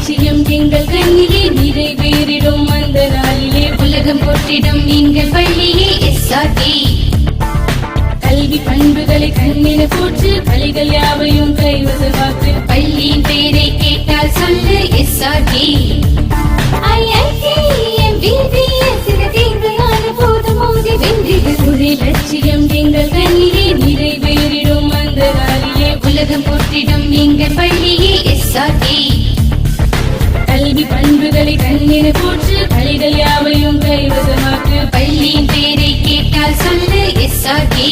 லட்சியம் எங்கள் கண்ணிலே நிறைவேறிடும் அந்த நாளிலே உலகம் போற்றிடும் எங்கள் பள்ளியே எஸ்ஆர்டி. கல்வி பண்புகளை கண்ணின போற்று பள்ளிகள் யாவையும் கைவசமாக்கு பள்ளியின் பேரை கேட்டால் சொல்லு எஸ்ஆர்டி. லட்சியம் எங்கள் கண்ணிலே நிறைவேறிடும் அந்த நாளிலே உலகம் போற்றிடும் எங்கள் பள்ளியே எஸ்ஆர்டி. கல்வி பண்புகளை கண்ணின போற்று பள்ளிகள் யாவையும் கைவசமாக்கு பள்ளியின் பேரை கேட்டால் சொல்லு SRT.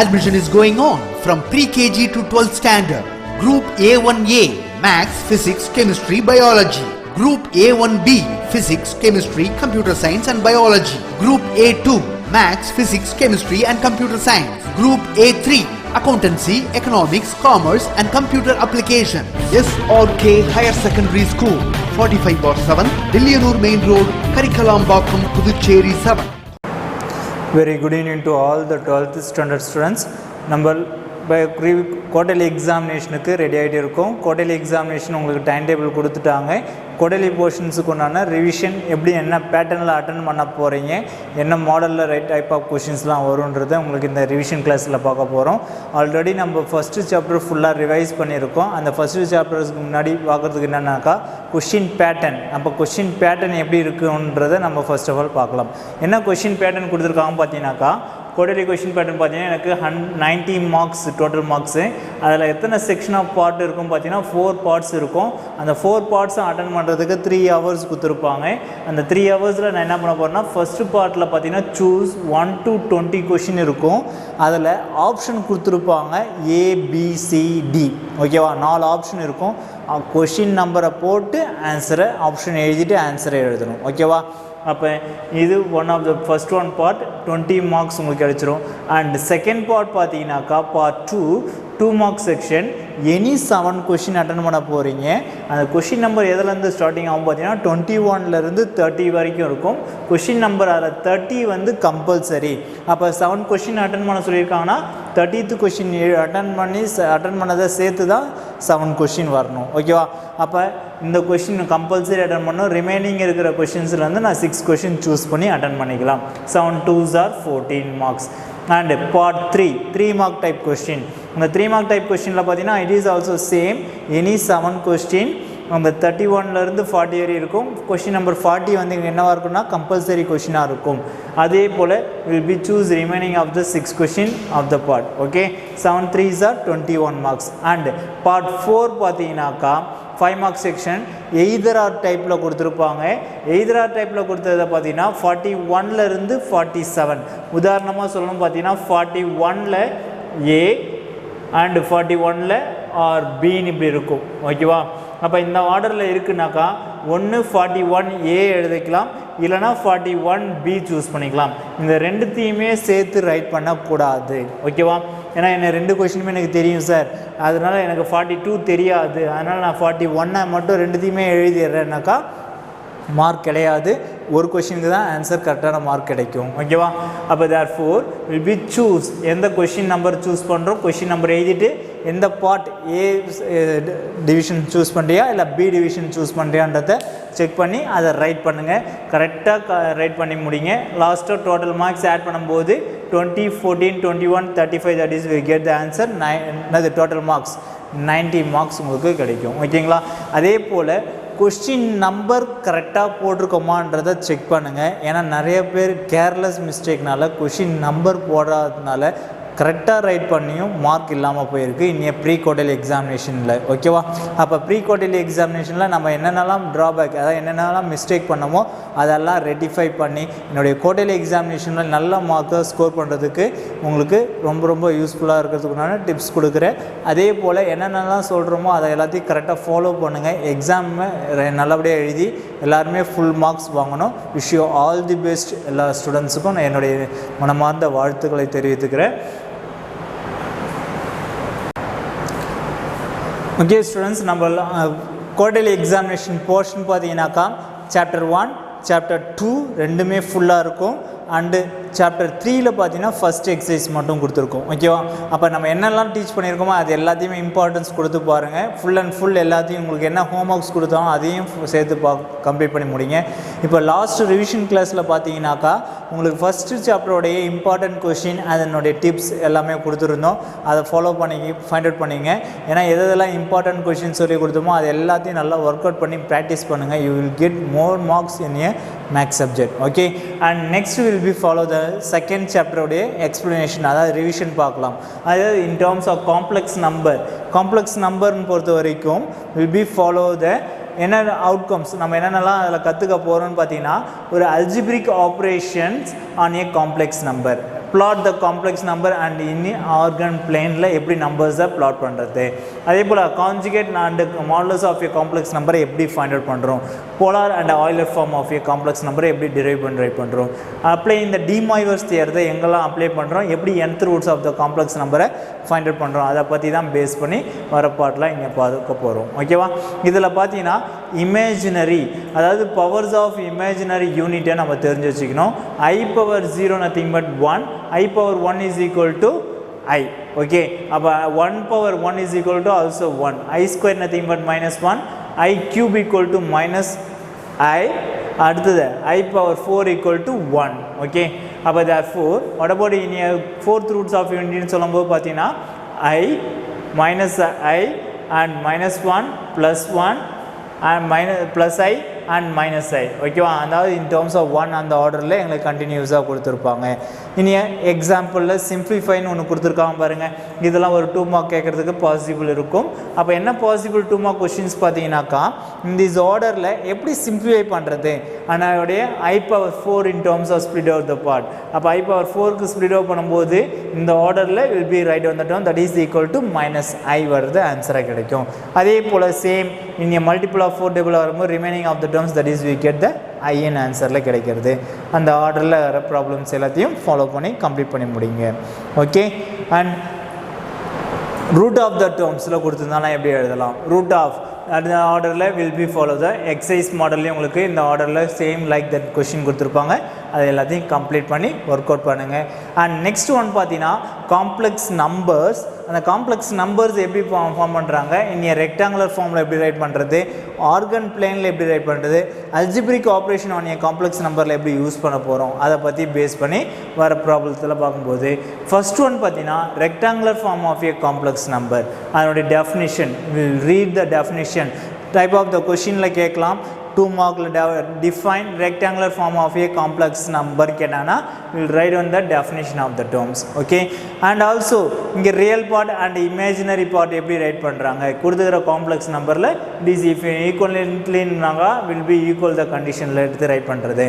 Admission is going on from pre-KG to 12th standard. Group A1A Maths, Physics, Chemistry, Biology. Group A1B Physics, Chemistry, Computer Science and Biology. Group A2 Maths, Physics, Chemistry and Computer Science. Group A3 Accountancy, Economics, Commerce and Computer Application. SRK Higher Secondary School, 45/7, Dilliyanur Main Road, Karikalambakkam, Puducherry 7. Very good evening to all the 12th standard students. நம்ம quarterly எக்ஸாமினேஷனுக்கு ready ஆகிட்டு இருக்கோம். Quarterly examination உங்களுக்கு time table கொடுத்துட்டாங்க. Quarterly போர்ஷன்ஸுக்கு உண்டான revision எப்படி என்ன பேட்டர்னில் attend பண்ண போகிறீங்க, என்ன மாடலில் ரைட் டைப் ஆஃப் கொஷின்ஸ்லாம் வருன்றதை உங்களுக்கு இந்த ரிவிஷன் கிளாஸில் பார்க்க போகிறோம். ஆல்ரெடி நம்ம ஃபஸ்ட்டு சாப்டர் ஃபுல்லாக ரிவைஸ் பண்ணியிருக்கோம். அந்த ஃபஸ்ட்டு சாப்டர்ஸ்க்கு முன்னாடி பார்க்குறதுக்கு என்னென்னாக்கா கொஷின் பேட்டர்ன், நம்ம கொஷின் பேட்டர்ன் எப்படி இருக்குன்றதை நம்ம ஃபர்ஸ்ட் ஆஃப் ஆல் பார்க்கலாம். என்ன கொஷின் பேட்டர்ன் கொடுத்துருக்காங்க பார்த்தீங்கன்னாக்கா, குவார்டர்லி கொஷின் பேட்டர்ன் பார்த்தீங்கன்னா எனக்கு 90 மார்க்ஸ் டோட்டல் மார்க்ஸு. அதில் எத்தனை செக்ஷன் ஆஃப் பார்ட் இருக்கும் பார்த்தீங்கன்னா 4 பார்ட்ஸ் இருக்கும். அந்த 4 பார்ட்ஸும் அட்டன் பண்ணுறதுக்கு 3 ஹவர்ஸ் கொடுத்துருப்பாங்க. அந்த 3 ஹவர்ஸில் நான் என்ன பண்ண போகிறேன்னா, ஃபஸ்ட்டு பார்ட்டில் பார்த்தீங்கன்னா சூஸ் 1 to 20 கொஷின் இருக்கும். அதில் ஆப்ஷன் கொடுத்துருப்பாங்க ABCD. ஓகேவா, 4 ஆப்ஷன் இருக்கும். கொஷின் நம்பரை போட்டு ஆன்சரை ஆப்ஷன் எழுதிட்டு ஆன்சரை எழுதணும். ஓகேவா, அப்போ இது one of the first one part 20 marks உங்களுக்கு கிடச்சிரும். அண்ட் செகண்ட் பார்ட் பார்த்தீங்கன்னாக்கா part 2 marks section. Any 7 question attend பண்ண போகிறீங்க. அந்த கொஷின் நம்பர் எதுலேருந்து ஸ்டார்டிங் ஆகும் பார்த்தீங்கன்னா 21லேருந்து 30 வரைக்கும் இருக்கும். கொஷின் நம்பர் அதில் 30 வந்து கம்பல்சரி. அப்போ 7 கொஷின் அட்டன் பண்ண சொல்லியிருக்காங்கன்னா 30th கொஷின் அட்டன் பண்ணதை சேர்த்து தான் 7 கொஷின் வரணும். ஓகேவா, அப்போ இந்த கொஷின் கம்பல்சரி அட்டன் பண்ணணும். ரிமைனிங் இருக்கிற கொஷின்ஸ்லேருந்து நான் 6 கொஷின் சூஸ் பண்ணி அட்டன் பண்ணிக்கலாம். 7 2s are 14 marks. And part 3 mark type question. இந்த 3 மார்க் டைப் கொஸ்டினில் பார்த்தீங்கன்னா it is also same. Any 7 question அந்த 31லேருந்து 40 வரை இருக்கும். கொஷின் நம்பர் 40 வந்து என்னவாக இருக்குன்னா கம்பல்சரி கொஷினாக இருக்கும். அதே போல் will be choose remaining of the 6 question of the part. Okay, 7 3s are 21 marks. And part 4 பார்த்தீங்கன்னாக்கா 5 மார்க்ஸ் செக்ஷன் எய்தர் ஆர் டைப்பில் கொடுத்துருப்பாங்க. எய்தர் ஆர் டைப்பில் கொடுத்ததை பார்த்தீங்கன்னா 41லேருந்து 47. உதாரணமாக சொல்லணும் பார்த்தீங்கன்னா 41ல் A அண்ட் 41ல் ஆர் பின்னு இப்படி இருக்கும். ஓகேவா, அப்போ இந்த ஆர்டரில் இருக்குனாக்கா ஒன்று 41A எழுதிக்கலாம், இல்லைனா 41B சூஸ் பண்ணிக்கலாம். இந்த ரெண்டுத்தையுமே சேர்த்து ரைட் பண்ணக்கூடாது. ஓகேவா, ஏன்னா என்ன 2 கொஷினுமே எனக்கு தெரியும் சார், அதனால் எனக்கு 42 தெரியாது, அதனால் நான் 41 மட்டும் ரெண்டுத்தையுமே எழுதிடுறேன்னாக்கா மார்க் கிடையாது. ஒரு கொஷினுக்கு தான் ஆன்சர் கரெக்டான மார்க் கிடைக்கும். ஓகேவா, அப்போ தேர்ஃபோர் வில் பி சூஸ் எந்த கொஷின் நம்பர் சூஸ் பண்ணுறோம், கொஷின் நம்பர் எழுதிட்டு எந்த பார்ட் A டிவிஷன் சூஸ் பண்ணுறியா இல்லை B டிவிஷன் சூஸ் பண்ணுறியான்றதை செக் பண்ணி அதை ரைட் பண்ணுங்கள். கரெக்டாக ரைட் பண்ணி முடிங்க. லாஸ்ட்டாக டோட்டல் மார்க்ஸ் ஆட் பண்ணும்போது 20 14 21 35 that is will get the answer. Total marks 90 marks உங்களுக்கு கிடைக்கும். ஓகேங்களா, அதே போல் கொஸ்டின் நம்பர் கரெக்டாக போட்டிருக்கோமான்றதை செக் பண்ணுங்கள். ஏன்னா நிறைய பேர் கேர்லெஸ் மிஸ்டேக்னால கொஸ்டின் நம்பர் போடாததுனால கரெக்டாக ரைட் பண்ணியும் மார்க் இல்லாமல் போயிருக்கு இன்னைய ப்ரீ குவார்டர்லி எக்ஸாமினேஷனில். ஓகேவா, அப்போ ப்ரீ குவார்டர்லி எக்ஸாமினேஷனில் நம்ம என்னென்னலாம் ட்ராபேக், அதாவது என்னென்னலாம் மிஸ்டேக் பண்ணமோ அதெல்லாம் ரெட்டிஃபை பண்ணி என்னுடைய குவார்டர்லி எக்ஸாமினேஷனில் நல்ல மார்க்கை ஸ்கோர் பண்ணுறதுக்கு உங்களுக்கு ரொம்ப யூஸ்ஃபுல்லாக இருக்கிறதுக்குனால டிப்ஸ் கொடுக்குறேன். அதே போல் என்னென்னலாம் சொல்கிறோமோ அதை எல்லாத்தையும் கரெக்டாக ஃபாலோ பண்ணுங்கள். எக்ஸாமை நல்லபடியாக எழுதி எல்லாருமே ஃபுல் மார்க்ஸ் வாங்கணும். Wish you all the best. எல்லா ஸ்டூடெண்ட்ஸுக்கும் நான் என்னுடைய மனமார்ந்த வாழ்த்துக்களை தெரிவித்துக்கிறேன். ஓகே ஸ்டூடெண்ட்ஸ், நம்ம குவார்டர்லி எக்ஸாமினேஷன் போர்ஷன் பார்த்தீங்கன்னாக்கா சாப்டர் 1 சாப்டர் 2 ரெண்டுமே ஃபுல்லாக இருக்கும். அண்டு சாப்டர் 3ல பார்த்தீங்கன்னா ஃபஸ்ட் எக்ஸசைஸ் மட்டும் கொடுத்துருக்கோம். ஓகேவா? அப்போ நம்ம என்னெல்லாம் டீச் பண்ணியிருக்கோமோ அது எல்லாத்தையுமே இம்பார்ட்டன்ஸ் கொடுத்து பாருங்கள். ஃபுல் அண்ட் ஃபுல் எல்லாத்தையும் உங்களுக்கு என்ன ஹோம் ஒர்க்ஸ் கொடுத்தோம் அதையும் சேர்த்து கம்ப்ளீட் பண்ணி முடிங்க. இப்போ லாஸ்ட் ரிவிஷன் கிளாஸில் பார்த்தீங்கன்னாக்கா உங்களுக்கு ஃபஸ்ட்டு சாப்டரோடைய இம்பார்ட்டன்ட் கொஷின் அதனுடைய டிப்ஸ் எல்லாமே கொடுத்துருந்தோம். அதை ஃபாலோ பண்ணி ஃபைண்ட் அவுட் பண்ணிங்க. ஏன்னா எதெல்லாம் இம்பார்ட்டன்ட் கொஷின் சொல்லி கொடுத்தோமோ அது எல்லாத்தையும் நல்லா ஒர்க் அவுட் பண்ணி ப்ராக்டிஸ் பண்ணுங்கள். You will get more marks in a maths subject. Okay, and next will be follow the second சாப்டருடைய எக்ஸ்ப்ளனேஷன், அதாவது ரிவிஷன் பார்க்கலாம். அதாவது இன் டேர்ம்ஸ் ஆஃப் காம்ப்ளெக்ஸ் நம்பர்னு பொறுத்த வரைக்கும் வில் பி ஃபாலோ த என்ன அவுட்கம்ஸ் நம்ம என்னென்னலாம் அதில் கற்றுக்க போகிறோம்னு பார்த்தீங்கன்னா ஒரு algebraic operations on a complex number, plot the complex number and in organ planeல எப்படி நம்பர்ஸை plot பண்ணுறது, அதே போல் conjugate and modulus of a complex number எப்படி ஃபைண்ட் அவுட் பண்ணுறோம், polar and Euler form of a complex நம்பரை எப்படி டிரைவ் பண்ணுறோம், அப்ளை இந்த டிமாய்வர்ஸ் தியரத்தை எங்கெல்லாம் அப்ளை பண்ணுறோம், எப்படி nth roots of the complex நம்பரை ஃபைண்ட் அவுட் பண்ணுறோம், அதை பற்றி தான் பேஸ் பண்ணி வர பாட்டில் இங்கே பார்க்க போகிறோம். ஓகேவா? இதில் பார்த்தீங்கன்னா இமேஜினரி, அதாவது பவர்ஸ் ஆஃப் இமேஜினரி யூனிட்டை நம்ம தெரிஞ்சு வச்சுக்கணும். I⁻0 nothing but 1, I⁻1 is equal to I. Okay, அப்போ 1/1 is equal to also 1, I² nothing but -1, I³ equal to -I, அடுத்தது I⁻4 equal to 1. Okay, அப்போ therefore what about in a fourth roots of unity சொல்லும்போது பார்த்தீங்கன்னா I -I and -1 +1 and +I and -I. ஓகேவா? அதாவது இன் terms of 1 அந்த ஆர்டரில் எங்களுக்கு கண்டினியூஸாக கொடுத்துருப்பாங்க. இனி எக்ஸாம்பிளில் சிம்ப்ளிஃபைன்னு ஒன்று கொடுத்துருக்காங்க பாருங்கள். இதெல்லாம் ஒரு 2 மார்க் கேட்குறதுக்கு பாசிபிள் இருக்கும். அப்போ என்ன பாசிபிள் 2 மார்க் கொஷின்ஸ் பார்த்தீங்கன்னாக்கா இந்த ஆர்டரில் எப்படி சிம்ப்ளிஃபை பண்ணுறது, அதனுடைய I⁻4 in terms of split out the part. அப்போ I⁻4க்கு ஸ்ப்ளிட் அவுட் பண்ணும்போது இந்த ஆர்டரில் will be write on the term that is equal to -I வருது ஆன்சராக கிடைக்கும். அதே போல் same in a multiple of 4 table வரும்போது remaining of the terms that is we get the IN ஆன்சரில் கிடைக்கிறது. அந்த ஆர்டரில் வர ப்ராப்ளம்ஸ் எல்லாத்தையும் ஃபாலோ பண்ணி கம்ப்ளீட் பண்ணி முடிங்க. Okay, and root of the டேர்ம்ஸில் கொடுத்துருந்தாலும் எப்படி எழுதலாம், ரூட் ஆஃப் அந்த ஆர்டரில் will be follow the exercise மாடல்லையும் உங்களுக்கு இந்த ஆர்டரில் சேம் லைக் தட் கொஷின் கொடுத்துருப்பாங்க. அது எல்லாத்தையும் கம்ப்ளீட் பண்ணி ஒர்க் அவுட் பண்ணுங்கள். அண்ட் நெக்ஸ்ட் ஒன் பார்த்தீங்கன்னா காம்ப்ளெக்ஸ் நம்பர்ஸ். அந்த காம்ப்ளெக்ஸ் நம்பர்ஸ் எப்படி ஃபார்ம் பண்ணுறாங்க, இனி ரெக்டாங்குலர் ஃபார்மில் எப்படி ரைட் பண்ணுறது, ஆர்கன் பிளேனில் எப்படி ரைட் பண்ணுறது, algebraic operation on a complex நம்பரில் எப்படி யூஸ் பண்ண போகிறோம், அதை பற்றி பேஸ் பண்ணி வர ப்ராப்ளத்தில் பார்க்கும்போது ஃபர்ஸ்ட் ஒன் பார்த்தீங்கன்னா rectangular form of a complex number. அதனுடைய definition will read the definition. Type of the கொஷினில் கேட்கலாம். 2 மார்க்கில் define rectangular form of a complex number கேட்டாங்கன்னா will write on the definition of the terms. Okay, and also இங்கே real part and imaginary part எப்படி write பண்ணுறாங்க, கொடுத்துக்கிற காம்ப்ளெக்ஸ் நம்பரில் டிஸ் இஃப் ஈக்குவல்லின்னாங்க வில் பி ஈக்குவல் த கண்டிஷனில் எடுத்து ரைட் பண்ணுறது.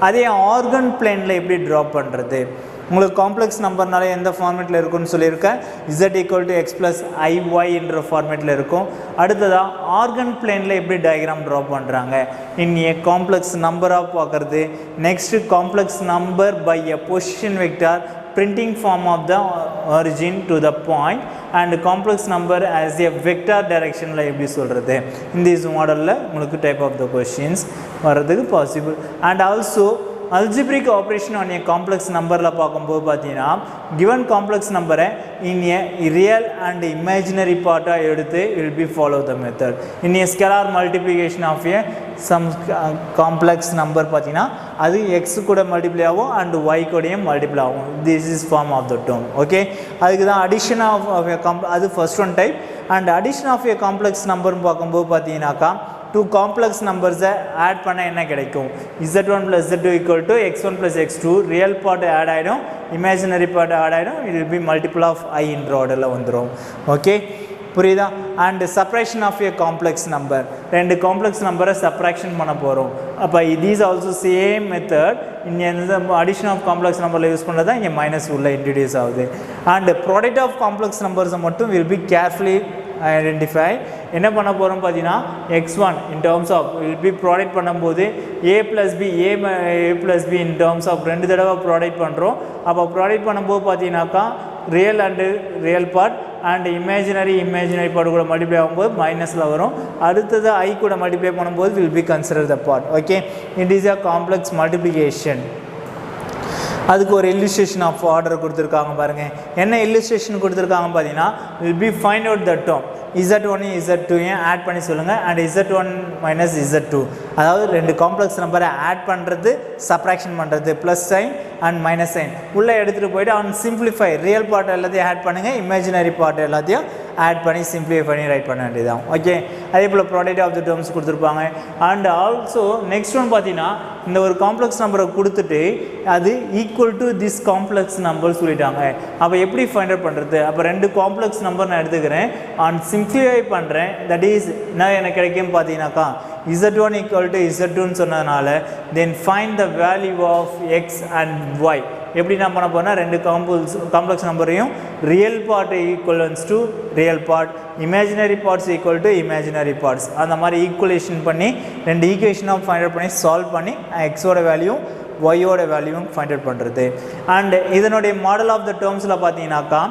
அதே ஆர்கன் பிளேனில் எப்படி ட்ராப் பண்ணுறது, உங்களுக்கு காம்ப்ளெக்ஸ் நம்பர்னால எந்த ஃபார்மேட்டில் இருக்குன்னு சொல்லியிருக்கேன், Z equal to X plus IY என்ற ஃபார்மேட்டில் இருக்கும். அடுத்ததாக ஆர்கன் பிளேனில் எப்படி டயக்ராம் ட்ரா பண்ணுறாங்க, இன் ஏ காம்ப்ளெக்ஸ் நம்பராக பார்க்குறது. Next complex number by a position vector printing form of the origin to the point and complex number as a vector direction ல எப்படி சொல்கிறது. இந்த மாடலில் உங்களுக்கு டைப் ஆஃப் த கொஷின்ஸ் வர்றதுக்கு possible. And also algebraic operation on a complex நம்பரில் பார்க்கும்போது பார்த்தீங்கன்னா கிவன் காம்ப்ளெக்ஸ் நம்பரை in a real and imaginary பார்ட்டாக எடுத்து will be follow the method. In a scalar multiplication of a some complex number பார்த்தீங்கன்னா அது x கூட மல்டிப்ளை ஆகும் அண்ட் ஒய் கூடயும் மல்டிப்ளை ஆகும். This is form of the term. Okay, அதுக்கு தான் அடிஷன் ஆஃப் ஏ அது first one type. And addition of a complex நம்பர்னு பார்க்கும்போது பார்த்தீங்கன்னாக்கா 2 காம்ப்ளெக்ஸ் நம்பர்ஸை ஆட் பண்ண என்ன கிடைக்கும், Z1 + Z2 equal to X1 + X2. Real part add ஆகிடும், இமேஜினரி பார்ட் ஆட் ஆகிடும். It will be multiple of I என்ற ஆர்டரில் வந்துடும். ஓகே, புரியுதா? And separation of a complex number, 2 complex நம்பரை செப்பரேஷன் பண்ண போகிறோம். அப்போ தீஸ் ஆல்சோ சேம் மெத்தட் இந்த அடிஷன் ஆஃப் காம்ப்ளெக்ஸ் நம்பரில் யூஸ் பண்ணுறது தான் இங்கே மைனஸ் உள்ள இன்ட்ரடியூஸ் ஆகுது. அண்ட் ப்ராடக்ட் ஆஃப் காம்ப்ளெக்ஸ் நம்பர்ஸை மட்டும் வில் பி கேர்ஃபுல்லி ஐடென்டிஃபை. என்ன பண்ண போகிறோம் பார்த்தீங்கன்னா X1 in terms of will be product பண்ணும்போது A + B A + B in terms of 2 தடவை ப்ராடக்ட் பண்ணுறோம். அப்போ ப்ராடக்ட் பண்ணும்போது பார்த்தீங்கன்னாக்கா real and real part and imaginary part கூட மல்டிப்ளை ஆகும்போது மைனஸில் வரும். அடுத்தது I கூட மல்டிப்ளை பண்ணும்போது will be consider the part. Okay, it is a complex multiplication. அதுக்கு ஒரு illustration of order கொடுத்துருக்காங்க பாருங்கள். என்ன illustration கொடுத்துருக்காங்க பார்த்தீங்கன்னா will be find out the term z1 z2 add பண்ணி சொல்லுங்கள் and z1 minus z2 அதாவது ரெண்டு காம்ப்ளெக்ஸ் நம்பரை ஆட் பண்ணுறது சப்ராக்ஷன் பண்ணுறது plus sign and minus sign உள்ளே எடுத்துகிட்டு போயிட்டு அவன் சிம்பிளிஃபை ரியல் பார்ட் எல்லாத்தையும் ஆட் பண்ணுங்கள் இமேஜினரி பார்ட் எல்லாத்தையும் ஆட் பண்ணி சிம்பிளிஃபை பண்ணி ரைட் பண்ண வேண்டியதான். ஓகே, அதே போல் ப்ராடக்ட் ஆஃப் த டேர்ம்ஸ் கொடுத்துருப்பாங்க. அண்ட் ஆல்சோ நெக்ஸ்ட் ஒன் பார்த்தீங்கன்னா இந்த ஒரு காம்ப்ளெக்ஸ் நம்பரை கொடுத்துட்டு அது equal to this complex number சொல்லிட்டாங்க. அப்போ எப்படி ஃபைண்ட் அவுட் பண்ணுறது? அப்போ ரெண்டு காம்ப்ளெக்ஸ் நம்பர் நான் எடுத்துக்கிறேன் அண்ட் சிம்பிளிஃபை பண்ணுறேன். தட் இஸ் என்ன எனக்கு கிடைக்கும் பார்த்தீங்கன்னாக்கா z1 equal to z2 சொன்னதுனால then find the value of x and y. எப்படி நான் பண்ண போனால் ரெண்டு காம்ப்ளெக்ஸ் நம்பரையும் real part equivalence to real part, imaginary parts equal to imaginary parts, அந்த மாதிரி ஈக்குவலேஷன் பண்ணி ரெண்டு ஈக்குவேஷனாக ஃபைண்ட் அவுட் பண்ணி சால்வ் பண்ணி எக்ஸோட வேல்யூ ஒய்யோட வேல்யூவும் ஃபைண்ட் அவுட் பண்ணுறது. அண்ட் இதனுடைய மாடல் ஆஃப் த டேர்ம்ஸில் பார்த்தீங்கன்னாக்கா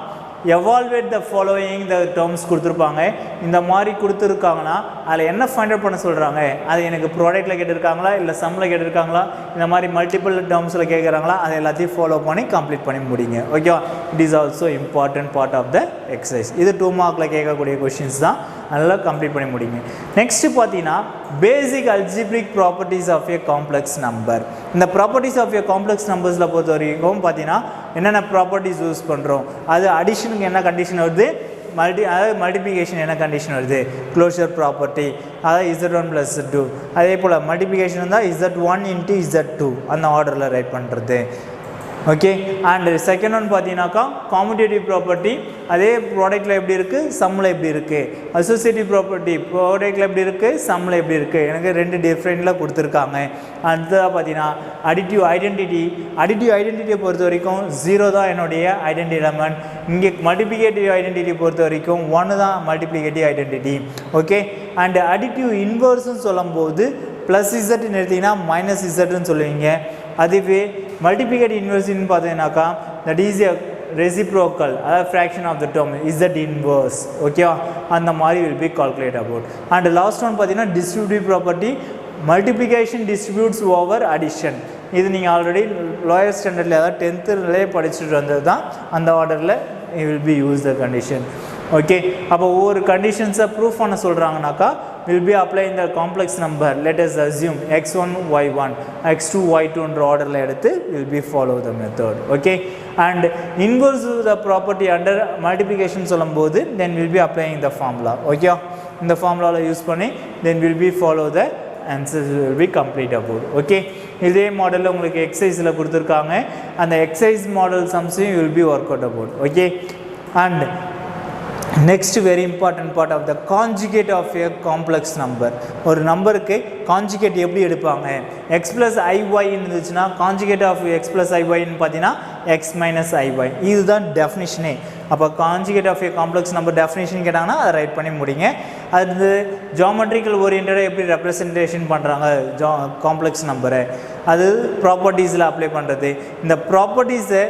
evaluate the following the terms கொடுத்துருப்பாங்க. இந்த மாதிரி கொடுத்துருக்காங்கன்னா அதில் என்ன ஃபைண்ட் அவுட் பண்ண சொல்கிறாங்க? அது எனக்கு ப்ராடக்ட்டில் கேட்டிருக்காங்களா இல்லை சம்மில் கேட்டிருக்காங்களா இந்த மாதிரி மல்டிபிள் டேர்ம்ஸில் கேட்குறாங்களா அதை எல்லாத்தையும் ஃபாலோ பண்ணி கம்ப்ளீட் பண்ணி முடிங்க. ஓகேவா? It is also important part of the exercise. இது 2 மார்க்கில் கேட்கக்கூடிய கொஷின்ஸ் தான், அதெல்லாம் கம்ப்ளீட் பண்ணி முடிங்க. நெக்ஸ்ட்டு பார்த்தீங்கன்னா basic algebraic properties of a complex number. இந்த ப்ராப்பர்ட்டிஸ் ஆஃப் ஏ காம்ப்ளெக்ஸ் நம்பர்ஸில் பொறுத்த வரைக்கும் பார்த்தீங்கன்னா என்னென்ன ப்ராப்பர்ட்டிஸ் யூஸ் பண்ணுறோம், அது அடிஷனுக்கு என்ன கண்டிஷன் வருது, அதாவது மல்டிப்ளிகேஷன் என்ன கண்டிஷன் வருது, க்ளோஷர் ப்ராப்பர்ட்டி, அதாவது z1 + z2. அதே போல் மல்டிப்ளிகேஷன் இருந்தால் z1 × z2 அந்த ஆர்டரில் ரைட் பண்ணுறது. ஓகே, அண்ட் செகண்ட் ஒன் பார்த்தீங்கன்னாக்கா காமுடேட்டிவ் ப்ராப்பர்ட்டி, அதே ப்ராடக்ட்டில் எப்படி இருக்குது சம்மில் எப்படி இருக்குது. அசோசியேட்டிவ் ப்ராப்பர்ட்டி ப்ராடக்ட்டில் எப்படி இருக்குது சம்மில் எப்படி இருக்குது, எனக்கு ரெண்டு டிஃப்ரெண்ட்டில் கொடுத்துருக்காங்க. அடுத்ததாக பார்த்தீங்கன்னா அடிட்டிவ் ஐடென்டிட்டியை பொறுத்த வரைக்கும் 0 தான் என்னுடைய ஐடென்டி எலமெண்ட். இங்கே மல்டிப்ளிகேட்டிவ் ஐடென்டிட்டி பொறுத்த வரைக்கும் 1 தான் multiplicative identity. Okay, and additive இன்வர்ஸ்ன்னு சொல்லும்போது +z எடுத்திங்கன்னா -zன்னு சொல்லுவீங்க. அதுவே மல்டிப்ளிகேட்டிவ் இன்வர்ஸ்ன்னு பார்த்தீங்கன்னாக்கா தட் இஸ் எ ரெசிப்ரோக்கல், அதாவது fraction of the term z inverse. ஓகேவா? அந்த மாதிரி will be calculate about. And last one பார்த்தீங்கன்னா distributive property, multiplication distributes over addition. இது நீங்கள் ஆல்ரெடி லோயர் ஸ்டாண்டர்டில் அதாவது 10th படிச்சுட்டு வந்தது தான். அந்த ஆர்டரில் you will be use the condition. Okay, அப்போ ஒவ்வொரு கண்டிஷன்ஸை ப்ரூஃப் பண்ண சொல்கிறாங்கனாக்கா will be applying the complex number. Let us assume x1 y1 x2 y2 என்ற ஆர்டரில் எடுத்து will be follow the method. Okay, and inverse the property under multiplication சொல்லும்போது then will be applying the formula. Okay, இந்த ஃபார்முலாவில் use பண்ணி then will be follow the answers will be complete about. Okay, இதே மாடலில் உங்களுக்கு எக்ஸசைஸில் கொடுத்துருக்காங்க. அந்த எக்ஸசைஸ் மாடல் சம்ஸையும் will be work out about. Okay, and next very important part of the conjugate of a complex number. ஒரு நம்பருக்கு conjugate எப்படி எடுப்பாங்க? x + iy இருந்துச்சுன்னா கான்ஜுகேட் ஆஃப் x + iy ன்னு பார்த்தீங்கன்னா x - iy. இதுதான் டெஃபினிஷனே. அப்போ conjugate of a complex number definition கேட்டாங்கன்னா அதை ரைட் பண்ணி முடிங்க. அது ஜாமெட்ரிக்கல் ஓரியன்டாக எப்படி ரெப்ரசன்டேஷன் பண்ணுறாங்க காம்ப்ளெக்ஸ் நம்பரை, அது ப்ராப்பர்ட்டிஸில் அப்ளை பண்ணுறது. இந்த ப்ராப்பர்ட்டிஸை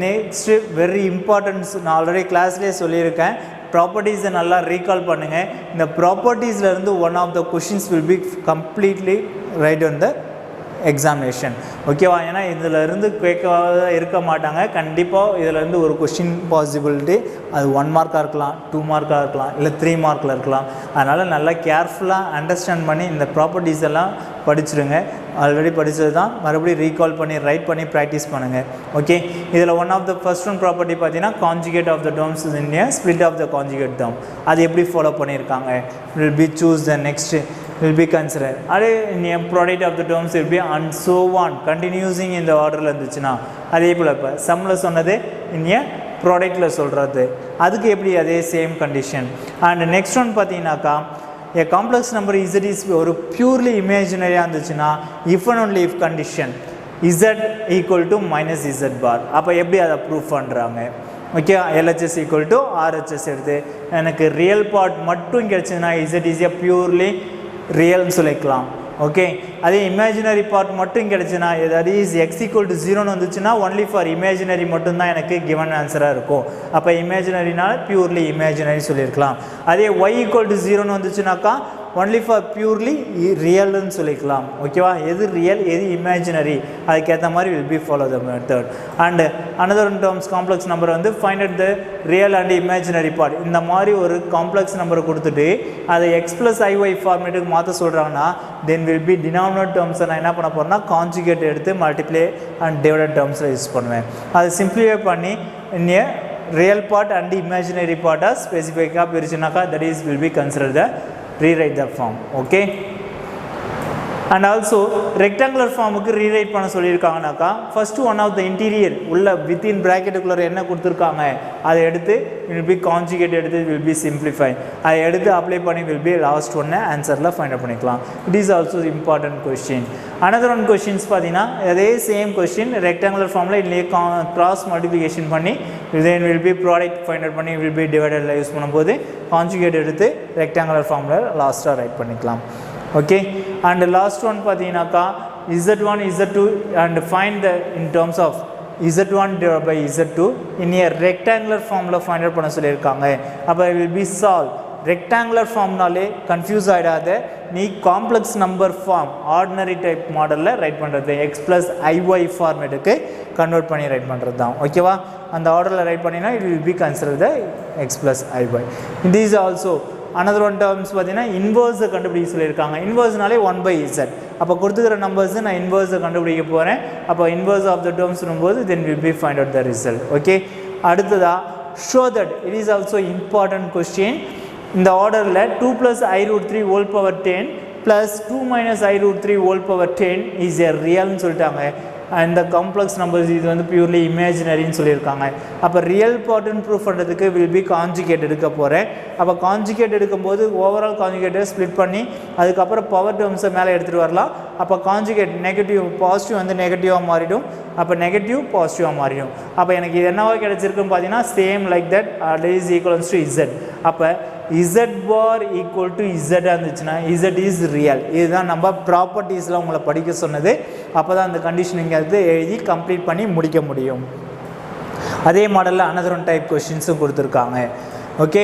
நெக்ஸ்ட்டு வெரி இம்பார்ட்டன்ஸ் நான் ஆல்ரெடி கிளாஸ்லேயே சொல்லியிருக்கேன். ப்ராப்பர்ட்டிஸை நல்லா ரீகால் பண்ணுங்கள். இந்த ப்ராப்பர்ட்டிஸ்லேருந்து one of the questions will be completely write on the examination. ஓகேவா? ஏன்னா இதிலேருந்து கேட்காத இருக்க மாட்டாங்க. கண்டிப்பாக இதிலேருந்து ஒரு கொஷின் பாசிபிலிட்டி அது 1 மார்க்காக இருக்கலாம், 2 மார்க்காக இருக்கலாம், இல்லை 3 மார்க்கில் இருக்கலாம். அதனால் நல்லா கேர்ஃபுல்லாக அண்டர்ஸ்டாண்ட் பண்ணி இந்த ப்ராப்பர்ட்டிஸ் எல்லாம் படிச்சுடுங்க. ஆல்ரெடி படித்தது தான், மறுபடியும் ரீகால் பண்ணி ரைட் பண்ணி ப்ராக்டிஸ் பண்ணுங்கள். ஓகே, இதில் one of the first one property பார்த்தீங்கன்னா conjugate of the terms in a split of the conjugate term. அது எப்படி ஃபாலோ பண்ணியிருக்காங்க? Will be choose the next will be considered. அதே product of the terms will be and so on continuing in the order இருந்துச்சுன்னா அதே போல் இப்போ சம்மில் சொன்னது இங்கே ப்ராடக்டில் சொல்கிறது அதுக்கு எப்படி அதே same condition. And next one பார்த்தீங்கன்னாக்கா a complex number z is ஒரு பியூர்லி இமேஜினரியாக இருந்துச்சுன்னா if and only if condition z equal to -z bar. அப்போ எப்படி அதை ப்ரூஃப் பண்ணுறாங்க? Okay, LHS equal to RHS எடுத்து எனக்கு ரியல் பார்ட் மட்டும் கிடச்சிதுன்னா z is a purely ரியல்னு சொல்லிக்கலாம். ஓகே, அதே இமேஜினரி பார்ட் மட்டும் கிடச்சுன்னா that is x equal to 0ன்னு வந்துச்சுன்னா ஒன்லி ஃபார் இமேஜினரி மட்டும்தான் எனக்கு கிவன் ஆன்சராக இருக்கும். அப்போ இமேஜினரினால் பியூர்லி இமேஜினரி சொல்லியிருக்கலாம். அதே y equal to 0ன்னு வந்துச்சுனாக்கா ஒன்லி ஃபார் பியூர்லி ரியல்னு சொல்லிக்கலாம். ஓகேவா, எது ரியல் எது இமேஜினரி அதுக்கேற்ற மாதிரி will be follow the method. And another terms complex number வந்து find out the real and imaginary part. இந்த மாதிரி ஒரு காம்ப்ளெக்ஸ் நம்பரை கொடுத்துட்டு அதை எக்ஸ் ப்ளஸ் ஐஒய் ஃபார்மேட்டுக்கு மாற்ற சொல்கிறாங்கன்னா தென் வில் பி டினாமினேட் டேர்ம்ஸை நான் என்ன பண்ண போகிறேன்னா கான்ஜுகேட் எடுத்து மல்டிப்ளை அண்ட் டிவைடட் டேர்ம்ஸில் யூஸ் பண்ணுவேன். அதை சிம்பிளிஃபை பண்ணி இன்னிய real part and imaginary part as specific பிரிச்சுனாக்கா that is will be considered the rewrite the form. Okay, and also rectangular ஃபார்முக்கு ரீரைட் பண்ண சொல்லியிருக்காங்கனாக்கா first one of the interior உள்ள within ப்ராக்கெட்டுக்குள்ளே என்ன கொடுத்துருக்காங்க அதை எடுத்து வில் பி கான்ஜுகேட் எடுத்து வில் பி சிம்பிளிஃபை அதை எடுத்து அப்ளை பண்ணி வில் பி லாஸ்ட் ஒன்று ஆன்சரில் ஃபைண்ட் அவுட் பண்ணிக்கலாம். It is also important question. Another one questions பார்த்தீங்கன்னா அதே சேம் கொஸ்டின் ரெக்டாங்குலர் ஃபார்மில் இல்லையே கிராஸ் மல்டிப்ளிகேஷன் பண்ணி then will be product find out பண்ணி வில் பி டிவைடரில் யூஸ் பண்ணும்போது கான்ஜுகேட் எடுத்து ரெக்டாங்குலர் ஃபார்மில் லாஸ்ட்டாக ரைட் பண்ணிக்கலாம். Okay, and the last one பார்த்தீங்கன்னாக்கா z1 z2 and find the in terms of z1 divided by z2 in a rectangular formula find out பண்ண சொல்லியிருக்காங்க. அப்போ it will be solved. Rectangular ஃபார்ம்னாலே confuse ஆகிடாத, நீ complex number form ordinary type மாடலில் write பண்ணுறது x plus i y ஃபார்மேட்டுக்கு convert பண்ணி ரைட் பண்ணுறது தான். ஓகேவா, அந்த ஆர்டரில் ரைட் பண்ணினா it will be consider the x plus i y. It is also another one terms பார்த்தீங்கன்னா இன்வர்ஸை கண்டுபிடிக்க சொல்லியிருக்காங்க. இன்வர்ஸ்னாலே 1/z. அப்போ கொடுத்துக்கிற நம்பர்ஸ் நான் இன்வர்ஸை கண்டுபிடிக்க போகிறேன். அப்போ இன்வர்ஸ் ஆஃப் த டேர்ம்ஸ்னும் போது then will be find out the result. Okay, அடுத்ததாக show that it is also important question. இந்த ஆர்டரில் 2 + i√3 whole power 10 + 2 - i√3 whole power 10 is a ரியல்னு சொல்லிட்டாங்க. அந்த காம்ப்ளெக்ஸ் நம்பர்ஸ் இது வந்து பியூர்லி இமேஜினரின்னு சொல்லியிருக்காங்க. அப்போ ரியல் பார்ட்டுன்னு ப்ரூஃப் பண்ணுறதுக்கு வில் பி கான்ஜுகேட் எடுக்க போகிறேன். அப்போ கான்ஜுகேட் எடுக்கும்போது ஓவரால் கான்ஜுகேட்டை ஸ்ப்ளிட் பண்ணி அதுக்கப்புறம் பவர் டேர்ம்ஸை மேலே எடுத்துகிட்டு வரலாம். அப்போ கான்ஜுகேட் நெகட்டிவ் பாசிட்டிவ் வந்து நெகட்டிவாக மாறிடும், அப்போ நெகட்டிவ் பாசிட்டிவாக மாறிடும். அப்போ எனக்கு இது என்னவா கிடச்சிருக்குன்னு பார்த்தீங்கன்னா same like that is equals to Z. அப்போ இசட் பார் ஈக்குவல் டு இசட்டாக இருந்துச்சுன்னா இசட் இஸ் ரியல். இதுதான் நம்ம ப்ராப்பர்ட்டிஸில் உங்களை படிக்க சொன்னது. அப்போ தான் அந்த கண்டிஷன் இங்கே எழுதி கம்ப்ளீட் பண்ணி முடிக்க முடியும். அதே மாடலில் அனதர் ஒன் டைப் கொஸ்டின்ஸும் கொடுத்துருக்காங்க. ஓகே,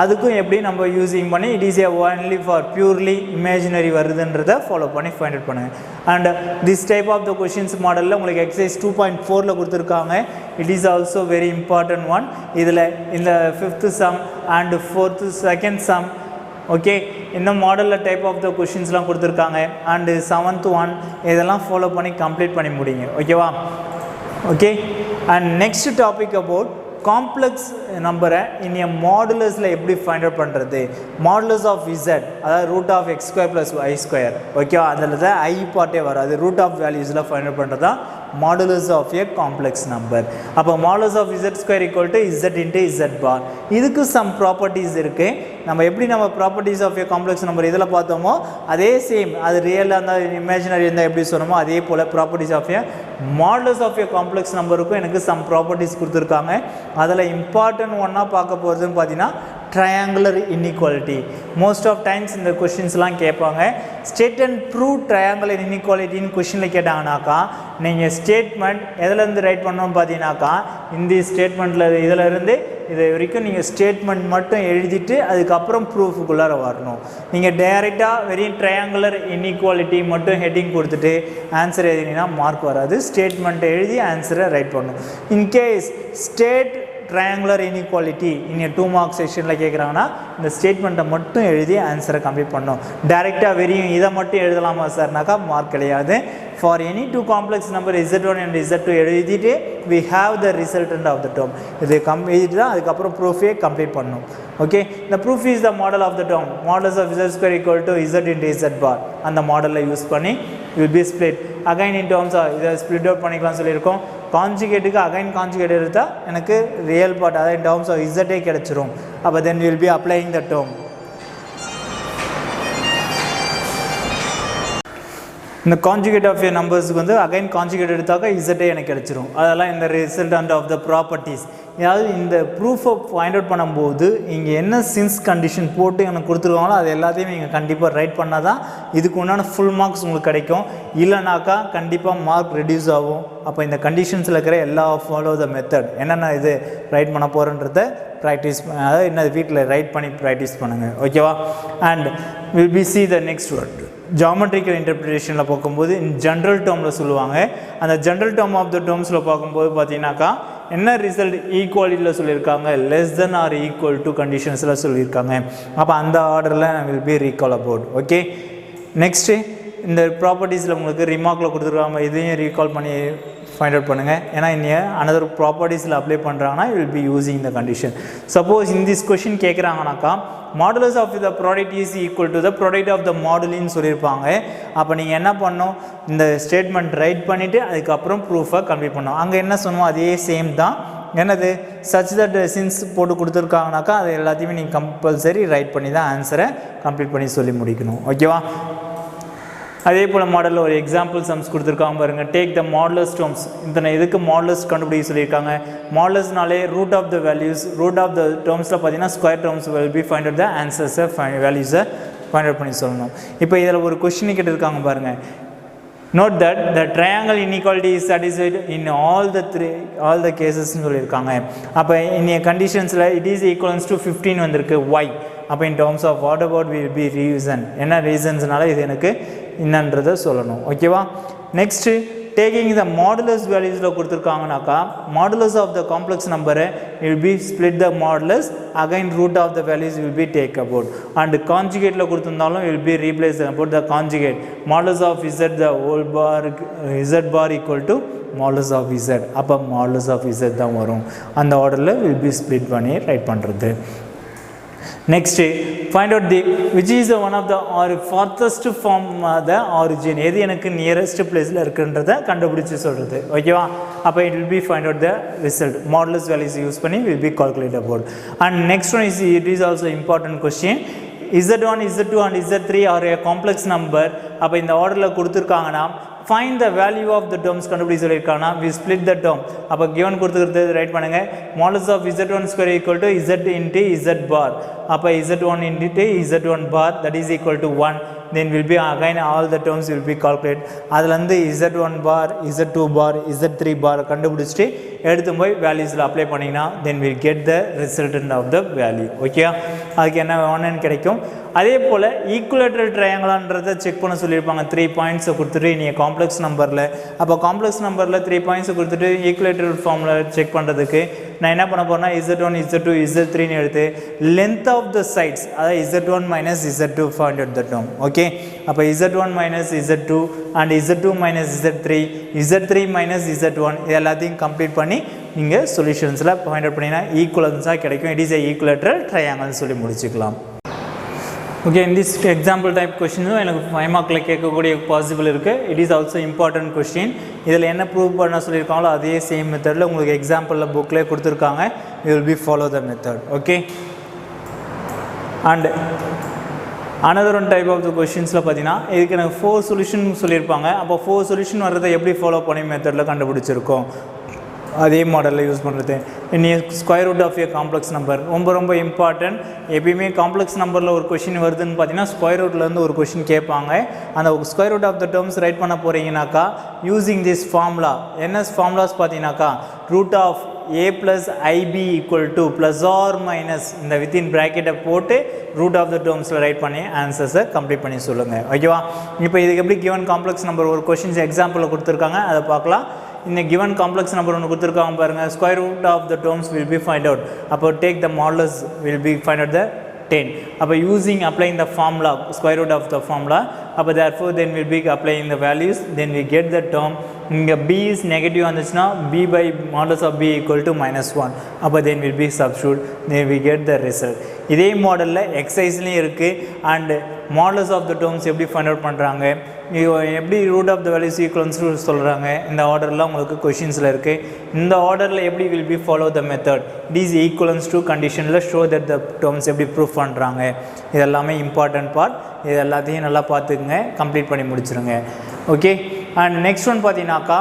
அதுக்கும் எப்படி நம்ம யூஸிங் பண்ணி it is a only for purely imaginary வருதுன்றதை ஃபாலோ பண்ணி ஃபைண்ட் அவுட் பண்ணுங்கள். And this type of the questions மாடலில் உங்களுக்கு எக்ஸசைஸ் 2.4 கொடுத்துருக்காங்க. It is also very important one. இதில் இந்த 5th sum and 4th second sum okay இந்த மாடலில் டைப் ஆஃப் த கொஷின்ஸ்லாம் கொடுத்துருக்காங்க. அண்டு 7th ஒன் இதெல்லாம் ஃபாலோ பண்ணி கம்ப்ளீட் பண்ணி முடிங்க. ஓகேவா, okay. And next topic about complex நம்பரை இனி மாடுலஸில் எப்படி ஃபைண்ட் அவுட் பண்ணுறது. மாடுலஸ் ஆஃப் இசட் அதாவது ரூட் ஆஃப் x² + y². ஓகேவா, அதில் தான் ஐ பார்ட்டே வராது. ரூட் ஆஃப் வேல்யூஸில் ஃபைண்ட் அவுட் பண்ணுறது தான் modulus of a complex number. அப்போ modulus of z² = z × z bar. இதுக்கு சம் ப்ராப்பர்ட்டிஸ் இருக்குது. நம்ம எப்படி நம்ம properties of a complex number இதில் பார்த்தோமோ அதே சேம், அது ரியலாக இருந்தால் இமேஜினரி இருந்தால் எப்படி சொன்னோமோ அதே போல் properties of a modulus of a complex நம்பருக்கும் எனக்கு சம் ப்ராப்பர்ட்டிஸ் கொடுத்துருக்காங்க. அதில் இம்பார்ட்டன்ட் ஒன்றா பார்க்க போகிறதுன்னு பார்த்தீங்கன்னா triangular inequality. Most of times இந்த கொஷின்ஸ்லாம் கேட்பாங்க. ஸ்டேட் அண்ட் ப்ரூவ் ட்ரையாங்குலர் இன்இக்வாலிட்டின்னு கொஷினில் கேட்டாங்கனாக்கா நீங்கள் ஸ்டேட்மெண்ட் எதுலேருந்து ரைட் பண்ணோன்னு பார்த்தீங்கன்னாக்கா இந்த ஸ்டேட்மெண்ட்டில் இதிலேருந்து இது வரைக்கும் நீங்கள் ஸ்டேட்மெண்ட் மட்டும் எழுதிட்டு அதுக்கப்புறம் ப்ரூஃபுக்குள்ளார வரணும். நீங்கள் டைரெக்டாக வெறும் ட்ரையாங்குலர் இன்இக்வாலிட்டி மட்டும் ஹெட்டிங் கொடுத்துட்டு ஆன்சர் எழுதினீங்கன்னா மார்க் வராது. ஸ்டேட்மெண்ட்டை எழுதி ஆன்சரை ரைட் பண்ணணும். இன்கேஸ் ஸ்டேட் ட்ரையாங்குலர் இன்இக்வாலிட்டி இங்கே 2 மார்க்ஸ் செக்ஷனில் கேட்குறாங்கன்னா இந்த ஸ்டேட்மெண்ட்டை மட்டும் எழுதி ஆன்சரை கம்ப்ளீட் பண்ணணும். டைரெக்டாக வெறும் இதை மட்டும் எழுதலாமா சார்னாக்கா மார்க் கிடையாது. For any 2 complex number z1 and z2 எழுதிட்டு we have the resultant of the term. இது எழுதிட்டு தான் அதுக்கப்புறம் ப்ரூஃபே கம்ப்ளீட் பண்ணணும். Okay, the proof is the model of the term. Modulus of z² = z × z பார். அந்த மாடலில் யூஸ் பண்ணி will be split again in terms of இதை ஸ்ப்ளிட் அவுட் பண்ணிக்கலாம் சொல்லியிருக்கோம். கான்ஜுகேட்டுக்கு அகைன் கான்ஜுகேட் எடுத்தால் எனக்கு ரியல் பார்ட் அதாவது in terms of z கிடச்சிரும். அப்போ then we will be applying the term. இந்த கான்ஜுகேட் ஆஃப் ஏ நம்பர்ஸுக்கு வந்து அகைன் கான்ஜுகேட் எடுத்தாக்கா இசட்டே எனக்கு கிடச்சிரும். அதெல்லாம் இந்த ரிசல்டன்ட் ஆஃப் த ப்ராப்பர்ட்டிஸ். அதாவது இந்த ப்ரூஃபை ஃபைண்ட் அவுட் பண்ணும்போது இங்கே என்ன சின்ஸ் கண்டிஷன் போட்டு எனக்கு கொடுத்துருக்காங்களோ அது எல்லாத்தையும் நீங்கள் கண்டிப்பாக ரைட் பண்ணால் தான் இதுக்கு உண்டான ஃபுல் மார்க்ஸ் உங்களுக்கு கிடைக்கும். இல்லைனாக்கா கண்டிப்பாக மார்க் ரெடியூஸ் ஆகும். அப்போ இந்த கண்டிஷன்ஸில் இருக்கிற எல்லா ஃபாலோ த மெத்தட் என்னென்ன இது ரைட் பண்ண போகிறன்றத ப்ராக்டிஸ், அதாவது என்ன வீட்டில் ரைட் பண்ணி ப்ராக்டிஸ் பண்ணுங்கள். ஓகேவா? And will be see the next word. Geometrical இன்டர்பிரிட்டேஷனில் பார்க்கும்போது ஜென்ரல் டேர்மில் சொல்லுவாங்க. அந்த ஜென்ரல் டேர்ம் ஆஃப் த டேர்ம்ஸில் பார்க்கும்போது பார்த்தீங்கன்னாக்கா என்ன ரிசல்ட் ஈக்குவாலிட்டியில் சொல்லியிருக்காங்க, less than or equal to கண்டிஷன்ஸில் சொல்லியிருக்காங்க. அப்போ அந்த ஆர்டரில் will be recall about. Okay, next இந்த ப்ராப்பர்ட்டிஸில் உங்களுக்கு ரிமார்க்கில் கொடுத்துருக்காங்க, இதையும் ரீகால் பண்ணி ஃபைண்ட் அவுட் பண்ணுங்கள். ஏன்னா இன்னைய அனதர் ப்ராப்பர்ட்டிஸில் அப்ளை பண்ணுறாங்கன்னா will be using the condition. Suppose இந்த கொஷின் கேட்குறாங்கனாக்கா modulus of the product is equal to the product of the மாடுலின்னு சொல்லியிருப்பாங்க. அப்போ நீங்கள் என்ன பண்ணணும், இந்த ஸ்டேட்மெண்ட் ரைட் பண்ணிவிட்டு அதுக்கப்புறம் ப்ரூஃபை கம்ப்ளீட் பண்ணணும். அங்கே என்ன சொன்னோம் அதே சேம் தான். என்னது சச் தட் சின்ஸ் போட்டு கொடுத்துருக்காங்கனாக்கா அது எல்லாத்தையுமே நீங்கள் கம்பல்சரி ரைட் பண்ணி தான் ஆன்சரை கம்ப்ளீட் பண்ணி சொல்லி முடிக்கணும். ஓகேவா? அதே போல் மாடலில் ஒரு எக்ஸாம்பிள் சம்ஸ் கொடுத்துருக்காங்க பாருங்கள். Take the modulus terms. இந்த இதுக்கு மாடுலஸ் கண்டுபிடிக்க சொல்லியிருக்காங்க. மாடுலஸ்னாலே root of the values, root of the டேர்ம்ஸில் பார்த்தீங்கன்னா square terms will be find out the ஆன்சர்ஸை வேல்யூஸை ஃபைண்ட் அவுட் பண்ணி சொல்லணும். இப்போ இதில் ஒரு கொஸ்டின் கேட்டிருக்காங்க பாருங்கள். Note that the triangle inequality is satisfied in all the கேசஸ்ன்னு சொல்லியிருக்காங்க. அப்போ இன்னைய கண்டிஷன்ஸில் இட் இஸ் ஈக்குவல்ஸ் டு 15 வந்திருக்கு. ஒய். அப்போ in terms of what about will be reason, என்ன ரீசன்ஸ்னால இது எனக்கு என்னன்றதை சொல்லணும். ஓகேவா? நெக்ஸ்ட்டு டேக்கிங் த மாடுலஸ் வேல்யூஸில் கொடுத்துருக்காங்கனாக்கா மாடுலஸ் ஆஃப் த காம்ப்ளெக்ஸ் நம்பரை will be split the modulus again root of the values will be take about. And கான்ஜுகேட்டில் கொடுத்துருந்தாலும் will be replace about the conjugate. Modulus of z the whole bar z bar equal to modulus of z. அப்போ modulus of z தான் வரும். அந்த ஆர்டரில் will be split பண்ணி write பண்ணுறது. Next, find out the which is the one of the or farthest from the origin. எது எனக்கு nearest பிளேஸில் இருக்குன்றதை கண்டுபிடிச்சு சொல்கிறது. ஓகேவா? அப்போ it will be find out the result. Modulus values use பண்ணி will be calculated about. And next one is it is also important question. Z1, Z2 and Z3 are a complex number. அப்போ இந்த ஆர்டரில் கொடுத்துருக்காங்கன்னா find the value of the terms கண்டுபிடி சொல்லியிருக்காங்கன்னா we split the term. அப்போ given கொடுத்துக்கிறது right பண்ணுங்கள். modulus of Z1 square equal to Z into Z bar. அப்போ Z1 into Z1 bar that is equal to 1. then will be again all the terms will be calculated. அதுலேருந்து Z1 bar, Z2 bar, Z3 bar கண்டுபிடிச்சிட்டு எடுத்து போய் வேல்யூஸில் apply பண்ணிங்கன்னா then we'll get the resultant of the value. Okay, அதுக்கு என்ன வேணும்னு கிடைக்கும். அதே போல் ஈக்குவலேட்டரல் ட்ரையாங்கிளான்றதை செக் பண்ண சொல்லியிருப்பாங்க. 3 பாயிண்ட்ஸை கொடுத்துட்டு நீங்கள் காம்ப்ளெக்ஸ் நம்பரில், அப்போ காம்ப்ளெக்ஸ் நம்பரில் 3 பாயிண்ட்ஸை கொடுத்துட்டு ஈக்குவலேட்டரல் ஃபார்மில் செக் பண்ணுறதுக்கு நான் என்ன பண்ண போகிறேன்னா Z1, Z2, Z3ன்னு எடுத்து லென்த் ஆஃப் த சைட்ஸ், அதாவது Z1 minus Z2 find out the term. Okay, அப்போ Z1 minus Z2 and Z2 minus Z3, Z3 minus Z1 இது எல்லாத்தையும் கம்ப்ளீட் பண்ணி நீங்கள் சொல்யூஷன்ஸில் ஃபைண்ட் அவுட் பண்ணிங்கன்னா ஈக்குவலன்ஸாக கிடைக்கும். இட் இஸ் ஏ ஈக்குவலேட்டரல் ட்ரையாங்கிள்னு சொல்லி முடிச்சுக்கலாம். ஓகே, இந்த எக்ஸாம்பிள் டைப் கொஸ்டினும் எனக்கு 5 மார்க்கில் கேட்கக்கூடிய பாசிபிள் இருக்குது. It is also important question. இதில் என்ன ப்ரூவ் பண்ண சொல்லியிருக்காங்களோ அதே சேம் மெத்தடில் உங்களுக்கு எக்ஸாம்பிளில் புக்கில் கொடுத்துருக்காங்க. You will be follow the method. Okay, and another one type of the கொஸ்டின்ஸில் பார்த்தீங்கன்னா இதுக்கு எனக்கு 4 சொல்யூஷன் சொல்லியிருப்பாங்க. அப்போ 4 சொல்யூஷன் வர்றதை எப்படி ஃபாலோ பண்ணி மெத்தடில் கண்டுபிடிச்சிருக்கோம். அதே மாடலில் யூஸ் பண்ணுறது. இனி square root of a complex number ரொம்ப இம்பார்ட்டன்ட். எப்பயுமே காம்ப்ளெக்ஸ் நம்பரில் ஒரு கொஷின் வருதுன்னு பார்த்தீங்கன்னா ஸ்கொயர் ரூட்லேருந்து ஒரு கொஷின் கேட்பாங்க. அந்த square root of the terms write பண்ண போகிறீங்கனாக்கா யூஸிங் திஸ் ஃபார்முலா. என்ன ஃபார்முலாஸ் பார்த்தீங்கன்னாக்கா root of a plus ib equal to plus or minus இந்த வித்தின் ப்ராக்கெட்டை போட்டு ரூட் ஆஃப் த டேர்ம்ஸில் ரைட் பண்ணி ஆன்சர்ஸை கம்ப்ளீட் பண்ணி சொல்லுங்கள். ஓகேவா? இப்போ இதுக்கு எப்படி கிவன் காம்ப்ளெக்ஸ் நம்பர் ஒரு கொஷின்ஸ் எக்ஸாம்பிளில் கொடுத்துருக்காங்க, அதை பார்க்கலாம். இந்த given complex number ஒன்று கொடுத்துருக்காங்க பாருங்கள். Square root of the terms will be find out. அப்போ take the modulus will be find out the 10. அப்போ using applying the formula square root of the formula. அப்போ therefore then will be applying the values, then we get the term. இங்கே b is negative வந்துச்சுன்னா b by modulus of b equal to -1. அப்போ then will be substitute, then we get the result. இதே மாடலில் எக்ஸசைஸ்லேயும் இருக்குது. And models of the terms எப்படி find out பண்ணுறாங்க, எப்படி root of the values equals சொல்கிறாங்க, இந்த ஆர்டர்லாம் உங்களுக்கு கொஷின்ஸில் இருக்குது. இந்த ஆர்டரில் எப்படி will be follow the method, it is equivalence to கண்டிஷனில் ஷோ தட் த டேர்ம்ஸ் எப்படி ப்ரூஃப் பண்ணுறாங்க. இது எல்லாமே இம்பார்ட்டன்ட் பார்ட். இது எல்லாத்தையும் நல்லா பார்த்துக்குங்க, கம்ப்ளீட் பண்ணி முடிச்சுருங்க. ஓகே அண்ட் நெக்ஸ்ட் ஒன் பார்த்தீங்கன்னாக்கா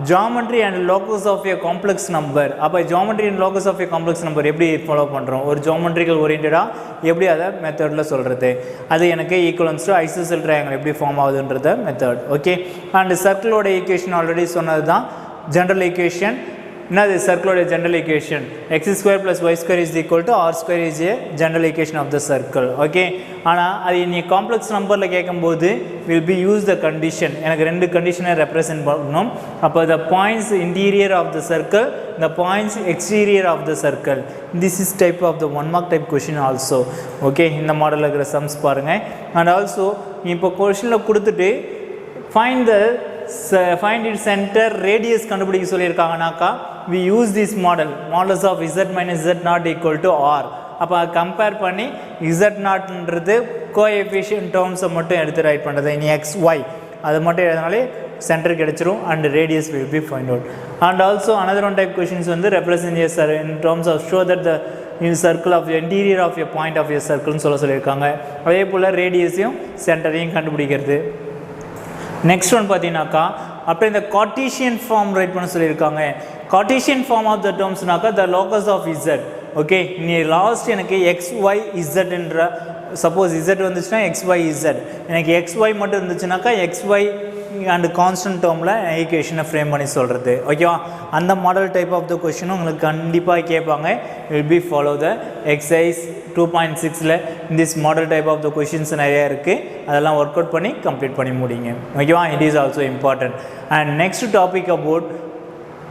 geometry and locus of a complex number. அப்போ geometry and locus of a complex number எப்படி ஃபாலோ பண்ணுறோம், ஒரு ஜாமெட்ரிக்கல் ஓரியன்டாக எப்படி அதை மெத்தடில் சொல்கிறது, அது எனக்கு ஈக்குவலன்ஸ் டு ஐசோசெல் ட்ரையாங்கிள் எப்படி ஃபார்ம் ஆகுதுன்றத மெத்தட். ஓகே அண்ட் சர்க்கிளோட ஈக்குவேஷன் ஆல்ரெடி சொன்னது தான் ஜென்ரல் ஈக்குவேஷன். என்னது சர்க்கிளோட general equation, x square plus y square is equal to r square is a general equation of the circle. Okay ஆனால் அது நீ காம்ப்ளெக்ஸ் நம்பரில் கேட்கும்போது will be use the condition, எனக்கு ரெண்டு கண்டிஷனை ரெப்ரசென்ட் பண்ணணும். அப்போ the points interior of the circle, the points exterior of the circle. This is type of the 1 mark type question also. Okay இந்த மாடலில் இருக்கிற சம்ஸ் பாருங்கள். அண்ட் ஆல்சோ இப்போ கொஷினில் கொடுத்துட்டு find its center radius கண்டுபிடிக்க சொல்லியிருக்காங்கனாக்கா we use this modulus of z minus z naught equal to r. அப்போ compare பண்ணி z நாட்ன்றது கோஎஃபிஷியன்ட் டேர்ம்ஸை மட்டும் எடுத்து ரைட் பண்ணுறது, இனி எக்ஸ் ஒய் அது மட்டும் எழுதினாலே சென்டர் கிடச்சிரும் and radius will be find out. And also another one type questions வந்து represent in terms of show that the in circle of interior of a point of a circle சொல்லியிருக்காங்க. அதே போல் ரேடியஸையும் சென்டரையும் கண்டுபிடிக்கிறது. Next one பார்த்தீங்கன்னாக்கா அப்புறம் இந்த Cartesian form write பண்ண சொல்லியிருக்காங்க. Cartesian form of the டேர்ம்ஸ்னாக்கா the locus of z. Okay நீ லாஸ்ட் எனக்கு எக்ஸ் ஒய் இசட்ன்ற சப்போஸ் இசட் வந்துச்சுன்னா எக்ஸ் ஒய் இசட், எனக்கு எக்ஸ் ஒய் மட்டும் இருந்துச்சுனாக்கா எக்ஸ் ஒய் அண்ட் கான்ஸ்டன்ட் டேர்மில் ஈக்குவேஷனை ஃப்ரேம் பண்ணி சொல்கிறது. ஓகேவா அந்த மாடல் டைப் ஆஃப் த கொஷினும் உங்களுக்கு கண்டிப்பாக கேட்பாங்க. Will be follow the exercise 2.6ல் this model type of the questions நிறையா இருக்குது, அதெல்லாம் ஒர்க் அவுட் பண்ணி கம்ப்ளீட் பண்ணி முடியுங்க. ஓகேவா it is also important. And next topic about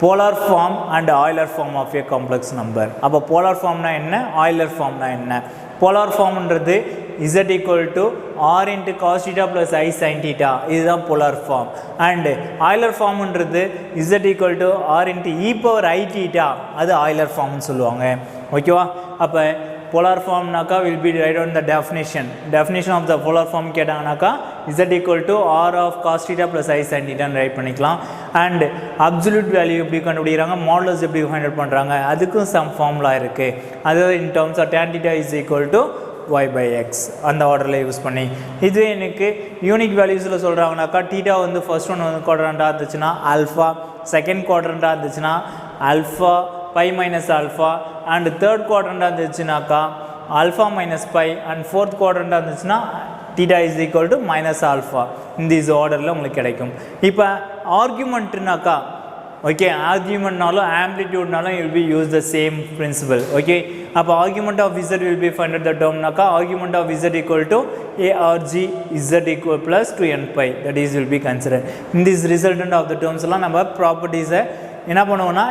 polar form and Euler form of a complex number. அப்போ polar ஃபார்ம்னா என்ன, ஆய்லர் ஃபார்ம்னா என்ன? போலார் ஃபார்ம்ன்றது z equal to r into cos theta plus I sin theta, இதுதான் polar form. And Euler ஃபார்ம்ன்றது z equal to r into e power I theta, அது Euler ஃபார்ம்னு சொல்லுவாங்க. ஓகேவா அப்போ போலார் ஃபார்ம்னாக்கா will be write on the definition of the polar form கேட்டாங்கனாக்கா z equal to r of cos theta plus I sin theta right பண்ணிக்கலாம். And absolute value எப்படி கண்டுபிடிக்கிறாங்க, மாடுலஸ் எப்படி ஃபைண்ட் அவுட் பண்ணுறாங்க, அதுக்கும் சம் ஃபார்முலா இருக்குது. அதாவது in terms of tan theta is equal to y by x அந்த ஆர்டரில் யூஸ் பண்ணி. இது எனக்கு யூனிக் வேல்யூஸில் சொல்கிறாங்கனாக்கா தீட்டா வந்து ஃபர்ஸ்ட் ஒன் வந்து குவாட்ரண்ட்டாக இருந்துச்சுன்னா ஆல்ஃபா, செகண்ட் குவாட்ரண்ட்டாக இருந்துச்சுன்னா alpha pi minus alpha, and third குவாட்ரண்ட்டாக இருந்துச்சுனாக்கா alpha minus pi, and fourth குவாட்ரண்ட்டாக இருந்துச்சுன்னா theta is equal to minus alpha. இந்த இது ஆர்டரில் உங்களுக்கு கிடைக்கும். இப்போ ஆர்கியூமெண்ட்னாக்கா ஓகே ஆர்கியூமெண்ட்னாலும் ஆம்ப்ளிடியூட்னாலும் will be use the same principal. Okay அப்போ argument of z will be find out the termனாக்கா argument of z equal to arg z equal plus 2n pi, that is will be considered. In this resultant of the terms எல்லாம் நம்ம ப்ராப்பர்ட்டிஸை என்ன பண்ணுவோம்னா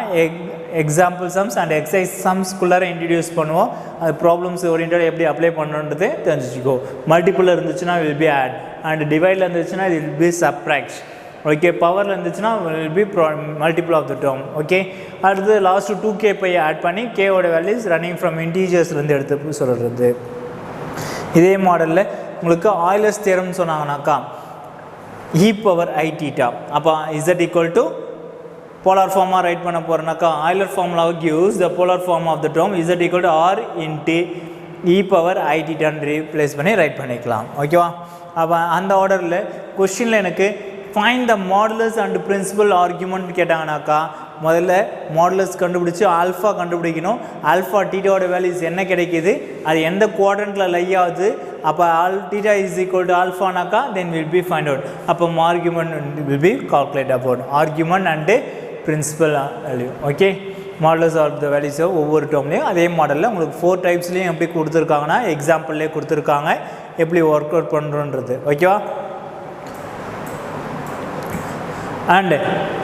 example sums and exercise சம்ஸ்குள்ளார introduce பண்ணுவோம். அது problems ஓரியன்டாக எப்படி அப்ளை பண்ணுறது தெரிஞ்சுக்கோ. மல்டிபிள் இருந்துச்சுன்னா வில் பி ஆட், அண்ட் டிவைடில் இருந்துச்சுன்னா இது வில் பி சப்ராக்ட். ஓகே பவரில் இருந்துச்சுன்னா will be multiple of the term. Okay அடுத்து லாஸ்ட்டு 2k பை ஆட் பண்ணி கேவோட வேல்யூஸ் ரன்னிங் ஃப்ரம் இன்டீஜர்ஸ்லேருந்து எடுத்து சொல்கிறது. இதே மாடலில் உங்களுக்கு ஆய்லர்ஸ் தியரம்னு சொன்னாங்கனாக்கா e பவர் I theta, அப்போ z equal to போலார் ஃபார்மாக ரைட் பண்ண போகிறனாக்கா ஆய்லர் ஃபார்முலாவை gives the polar form of the term z equal to r into e power I theta replace பண்ணி ரைட் பண்ணிக்கலாம். ஓகேவா அப்போ அந்த ஆர்டரில் கொஸ்டினில் எனக்கு find the modulus and principal argument கேட்டாங்கனாக்கா முதல்ல மாடுலஸ் கண்டுபிடிச்சி ஆல்ஃபா கண்டுபிடிக்கணும். ஆல்ஃபா டீட்டாவோட வேல்யூஸ் என்ன கிடைக்கிது, அது எந்த குவாட்ரண்ட்டில் லை ஆகுது, அப்போ டீட்டா இஸ் ஈக்குவல் டு ஆல்ஃபானாக்கா then will be find out. அப்போ argument will be calculate about argument and principal value. Okay modulus of the வேல்யூஸை ஒவ்வொரு டேர்ம்லேயும் அதே மாடலில் உங்களுக்கு 4 டைப்ஸ்லேயும் எப்படி கொடுத்துருக்காங்கன்னா எக்ஸாம்பிள்லேயே கொடுத்துருக்காங்க எப்படி ஒர்க் அவுட் பண்ணுறோன்றது. ஓகேவா and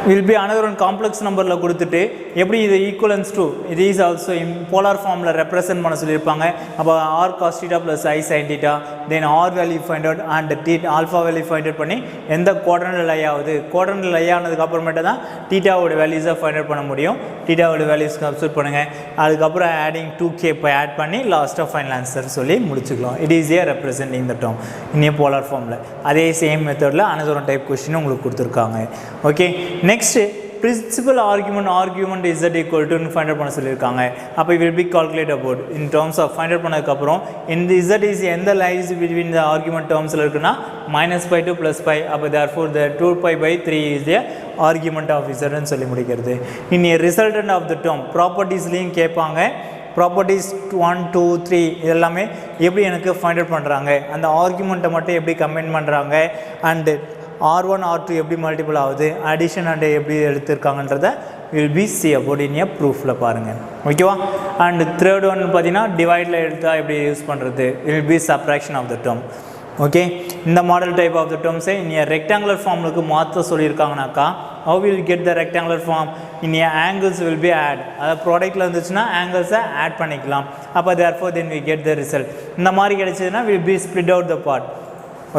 will be another one complex நம்பரில் கொடுத்துட்டு எப்படி இது ஈக்குவலன்ஸ் டு இது இஸ் ஆல்சோ போலார் ஃபார்மில் ரெப்ரசென்ட் பண்ண சொல்லியிருப்பாங்க. அப்போ r cos theta plus i sine theta, then r value find out and alpha value find out பண்ணி எந்த குவாட்ரண்ட்டில் லை ஆகுது, குவாட்ரண்ட்டில் லை ஆனதுக்கு அப்புறமேட்டு தான் தீட்டாவோட வேல்யூஸை ஃபைண்ட் அவுட் பண்ண முடியும். தீட்டாவோட வேல்யூஸ் சப்ஸ்டிட்யூட் பண்ணுங்கள், அதுக்கப்புறம் ஆடிங் 2k இப்போ ஆட் பண்ணி லாஸ்ட்டாக ஃபைனல் ஆன்சர் சொல்லி முடிச்சுக்கலாம். It is A representing the term in polar ஃபார்மில். அதே சேம் மெத்தடில் அனதர் ஒன் டைப் கொஸ்டின் உங்களுக்கு கொடுத்துருக்காங்க. Okay next principal argument z equal to find out பண்ண சொல்லிருக்காங்க. அப்ப it will be calculated about in terms of find out பண்ணதுக்கு அப்புறம் இந்த z is எந்த lies between the argument termsல இருக்குனா -pi to +pi. அப்ப therefore the 2pi by 3 is the argument of z ன்னு சொல்லி முடிக்கிறது. in a resultant of the term propertiesலயும் கேட்பாங்க. ப்ராப்பர்ட்டிஸ் 1 2 3 இதெல்லாமே எப்படி எனக்கு ஃபைண்ட் அவுட் பண்ணுறாங்க, அந்த ஆர்குமெண்ட்டை மட்டும் எப்படி கம்பைன் பண்ணுறாங்க, அண்டு R1 R2 எப்படி மல்டிபிள் ஆகுது, அடிஷன் அண்ட் எப்படி எடுத்திருக்காங்கன்றத will be see about in a ப்ரூஃபில் பாருங்கள். ஓகேவா. அண்ட் தேர்ட் ஒன் பார்த்தீங்கன்னா டிவைடில் எடுத்தால் எப்படி யூஸ் பண்ணுறது, will be subtraction of the term. Okay. இந்த மாடல் டைப் ஆஃப் த டேர்ம்ஸை இனி ரெக்டாங்குலர் ஃபார்முக்கு மாற்ற சொல்லியிருக்காங்கனாக்கா how will you get the rectangular form, in a angles will be add, அதாவது ப்ராடக்ட்டில் இருந்துச்சுன்னா ஆங்கிள்ஸை ஆட் பண்ணிக்கலாம். அப்போ therefore then we get the result. இந்த மாதிரி கிடைச்சதுன்னா will be split out the part.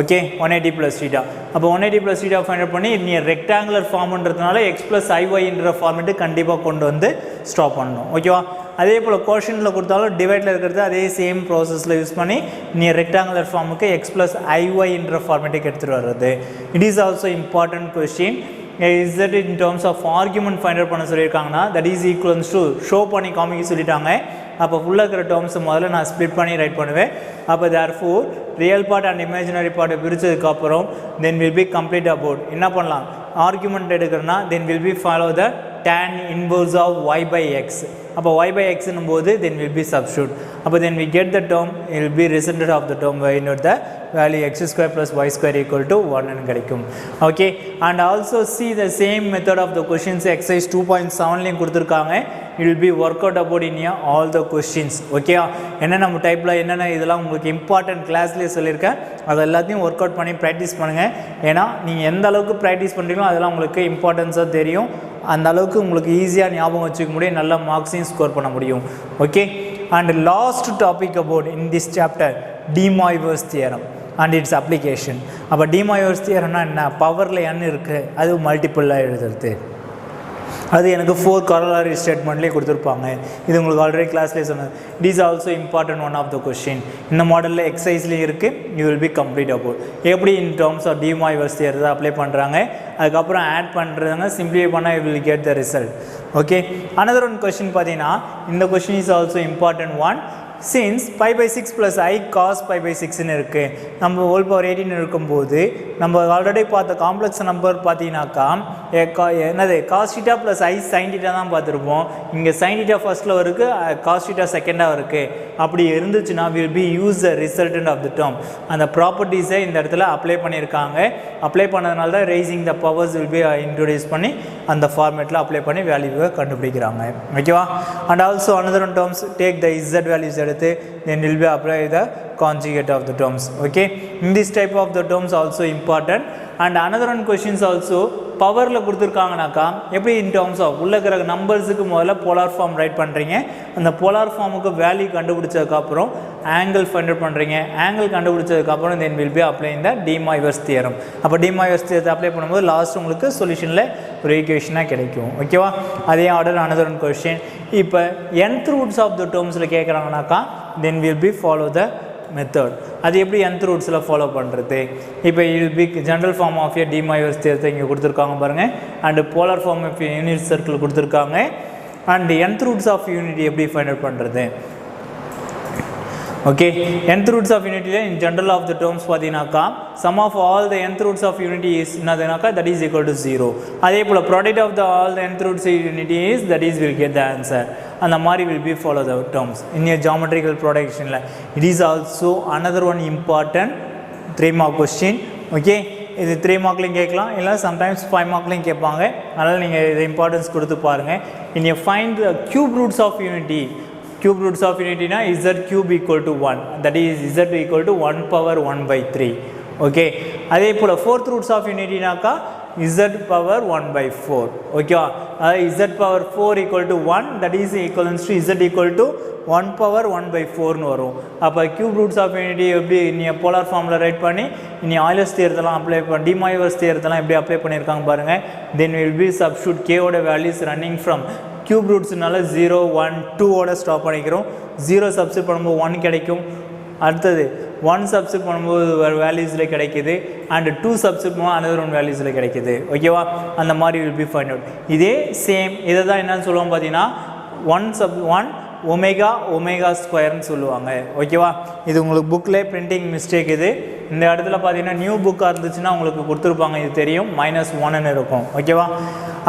Okay. 180 + θ. அப்போ 180 + θ ஃபைண்ட் அவுட் பண்ணி இனி ரெக்டாங்குலர் ஃபார்ம்ன்றதுனால x + iy ஃபார்மேட்டு கண்டிப்பாக கொண்டு வந்து ஸ்டாப் பண்ணணும். ஓகேவா. அதே போல் கோஷனில் கொடுத்தாலும் டிவைடில் இருக்கிறது அதே சேம் ப்ராசஸில் யூஸ் பண்ணி நீ ரெக்டாங்குலர் ஃபார்முக்கு x + iy ஃபார்மேட்டுக்கு எடுத்துகிட்டு வர்றது. It is also important question. is that in terms of argument find out பண்ண சொல்லியிருக்காங்கன்னா that is equals to show பண்ணி காமிக்க சொல்லிட்டாங்க. அப்போ ஃபுல்லாக இருக்கிற டேர்ம்ஸ் முதல்ல நான் ஸ்ப்ளிட் பண்ணி ரைட் பண்ணுவேன். அப்போ therefore real part and imaginary பார்ட்டை பிரித்ததுக்கப்புறம் then will be complete about என்ன பண்ணலாம், argument எடுக்கிறனா then will be follow the tan inverse of y by x. அப்போ y by x போது then will be substitute. அப்போ then we get the term, it will be resultant of the term y not the value x square plus y square equal to 1 ன்னு கிடைக்கும். Okay. and also see the same method of the questions exercise 2.7லையும் கொடுத்துருக்காங்க. it will be work out about in all the questions. Okay. என்ன நம்ம டைப்பில் என்னென்ன இதெல்லாம் உங்களுக்கு important கிளாஸ்லேயே சொல்லியிருக்கேன், அது எல்லாத்தையும் ஒர்க் அவுட் பண்ணி ப்ராக்டிஸ் பண்ணுங்கள். ஏன்னா நீங்கள் எந்த அளவுக்கு ப்ராக்டிஸ் பண்ணுறீங்களோ அதெல்லாம் உங்களுக்கு இம்பார்ட்டன்ஸாக தெரியும். அந்த அளவுக்கு உங்களுக்கு ஈஸியாக ஞாபகம் வச்சுக்க முடியும், நல்ல மார்க்ஸையும் ஸ்கோர் பண்ண முடியும். Okay. And last topic about in this chapter de Moivre's theorem and its application. அப்போ de Moivre's theoremனா என்ன, பவரில் n இருக்குது அது மல்டிப்புளாக எழுதுறது. அது எனக்கு 4 corollary ஸ்டேட்மெண்ட்லேயே கொடுத்துருப்பாங்க. இது உங்களுக்கு ஆல்ரெடி கிளாஸ்லேயே சொன்னது. It is also important one of the question. இந்த மாடலில் எக்ஸசைஸ்லேயும் இருக்குது. You will be complete about எப்படி in terms of de Moivre's theorem apply பண்ணுறாங்க, அதுக்கப்புறம் ஆட் பண்ணுறதுங்க சிம்பிளிஃபை பண்ணால் you will get the result. Okay. Another one question பார்த்தீங்கன்னா இந்த question is also important one. since pi by 6 plus I cos pi by 6 இருக்குது, நம்ம whole power 18 இருக்கும்போது நம்ம ஆல்ரெடி பார்த்த காம்ப்ளெக்ஸ் நம்பர் பார்த்தீங்கன்னாக்கா என்னது cos theta plus I sin theta தான் பார்த்துருப்போம். இங்கே sin theta ஃபர்ஸ்ட்டில் இருக்குது, cos theta செகண்டாக இருக்குது. அப்படி இருந்துச்சுன்னா will be use the resultant of the term. அந்த ப்ராப்பர்ட்டிஸை இந்த இடத்துல அப்ளை பண்ணியிருக்காங்க. அப்ளை பண்ணதுனால தான் raising the powers will be introduce பண்ணி அந்த ஃபார்மேட்டில் அப்ளை பண்ணி வேல்யூவை கண்டுபிடிக்கிறாங்க. ஓகேவா. And also another terms take the z values எடுத்து then will be apply the conjugate of the terms. Okay. In this type of the terms also important. And another one questions also பவரில் கொடுத்துருக்காங்கனாக்கா எப்படி in terms of உள்ள இருக்கிற நம்பர்ஸுக்கு முதல்ல polar form right பண்ணுறீங்க. அந்த polar ஃபார்முக்கு value கண்டுபிடிச்சதுக்கப்புறம் angle find out பண்ணுறீங்க. ஆங்கிள் கண்டுபிடிச்சதுக்கப்புறம் தென் வில் பி அப்ளை இந்த de Moivre's theorem. அப்போ de Moivre's theorem அப்ளை பண்ணும்போது லாஸ்ட் உங்களுக்கு சொல்யூஷனில் ஒரு ஈக்குவேஷனாக கிடைக்கும். ஓகேவா. அதே ஆர்டர் another one question. இப்போ nth ரூட்ஸ் ஆஃப் த டேர்ம்ஸில் கேட்குறாங்கனாக்கா then will be follow the method. அது எப்படி nth ரூட்ஸில் ஃபாலோ பண்ணுறது. இப்போ இது be general form of a de Moivre's theorem இங்கே கொடுத்துருக்காங்க பாருங்கள். And polar form of unit circle கொடுத்துருக்காங்க. And nth roots of unit எப்படி ஃபைண்ட் அவுட் பண்ணுறது. Okay. nth roots of unity in general of the terms பார்த்தீங்கன்னாக்கா sum of all the nth roots of unity is என்னதுனாக்கா that is equal to 0. அதே போல் product of the all the nth roots of unity is that is will get the answer. அந்த மாதிரி will be follow the terms in a geometrical production. It is also another one important 3 mark question. Okay. இது 3 மார்க்லையும் கேட்கலாம், இல்லை sometimes 5 மார்க்லையும் கேட்பாங்க. அதனால் நீங்கள் இது importance கொடுத்து பாருங்கள். in a find the cube roots of unity. Cube roots of unity na z cube equal to 1, that is z equal to 1 power 1 by 3. Okay. அதே போல் fourth roots of unity நாக்கா z power 1 by 4. Okay. z power 4 equal to 1, that is equivalent to z equal to 1 power 1 by 4 வரும். அப்போ cube roots of unity எப்படி நீ polar ஃபார்மில் right பண்ணி நீ Euler's theorem apply பண்ணி de Moivre's theorem எப்படி apply பண்ணியிருக்காங்க பாருங்கள். then will be substitute k ஓட values running from cube rootsனால 0 1 2 ஓட ஸ்டாப் பண்ணிக்கிறோம். 0 சப்ஸ்டிட் பண்ணும்போது 1 கிடைக்கும், அடுத்தது 1 சப்ஸ்டிட் பண்ணும்போது ஒரு வேல்யூஸில் கிடைக்குது அண்ட் 2 சப்ஸ்டிட் பண்ணும்போது another one வேல்யூஸில் கிடைக்குது ஓகேவா அந்த மாதிரி வில் பி ஃபைண்ட் அவுட் இதே சேம் இதை தான் என்னன்னு சொல்லுவோம் பார்த்தீங்கன்னா 1 ஒமேகா ஸ்கொயர்னு சொல்லுவாங்க ஓகேவா இது உங்களுக்கு புக்கில் பிரிண்டிங் மிஸ்டேக் இது இந்த இடத்துல பார்த்தீங்கன்னா நியூ புக்காக இருந்துச்சுன்னா உங்களுக்கு கொடுத்துருப்பாங்க இது தெரியும் -1ன்னு இருக்கும் ஓகேவா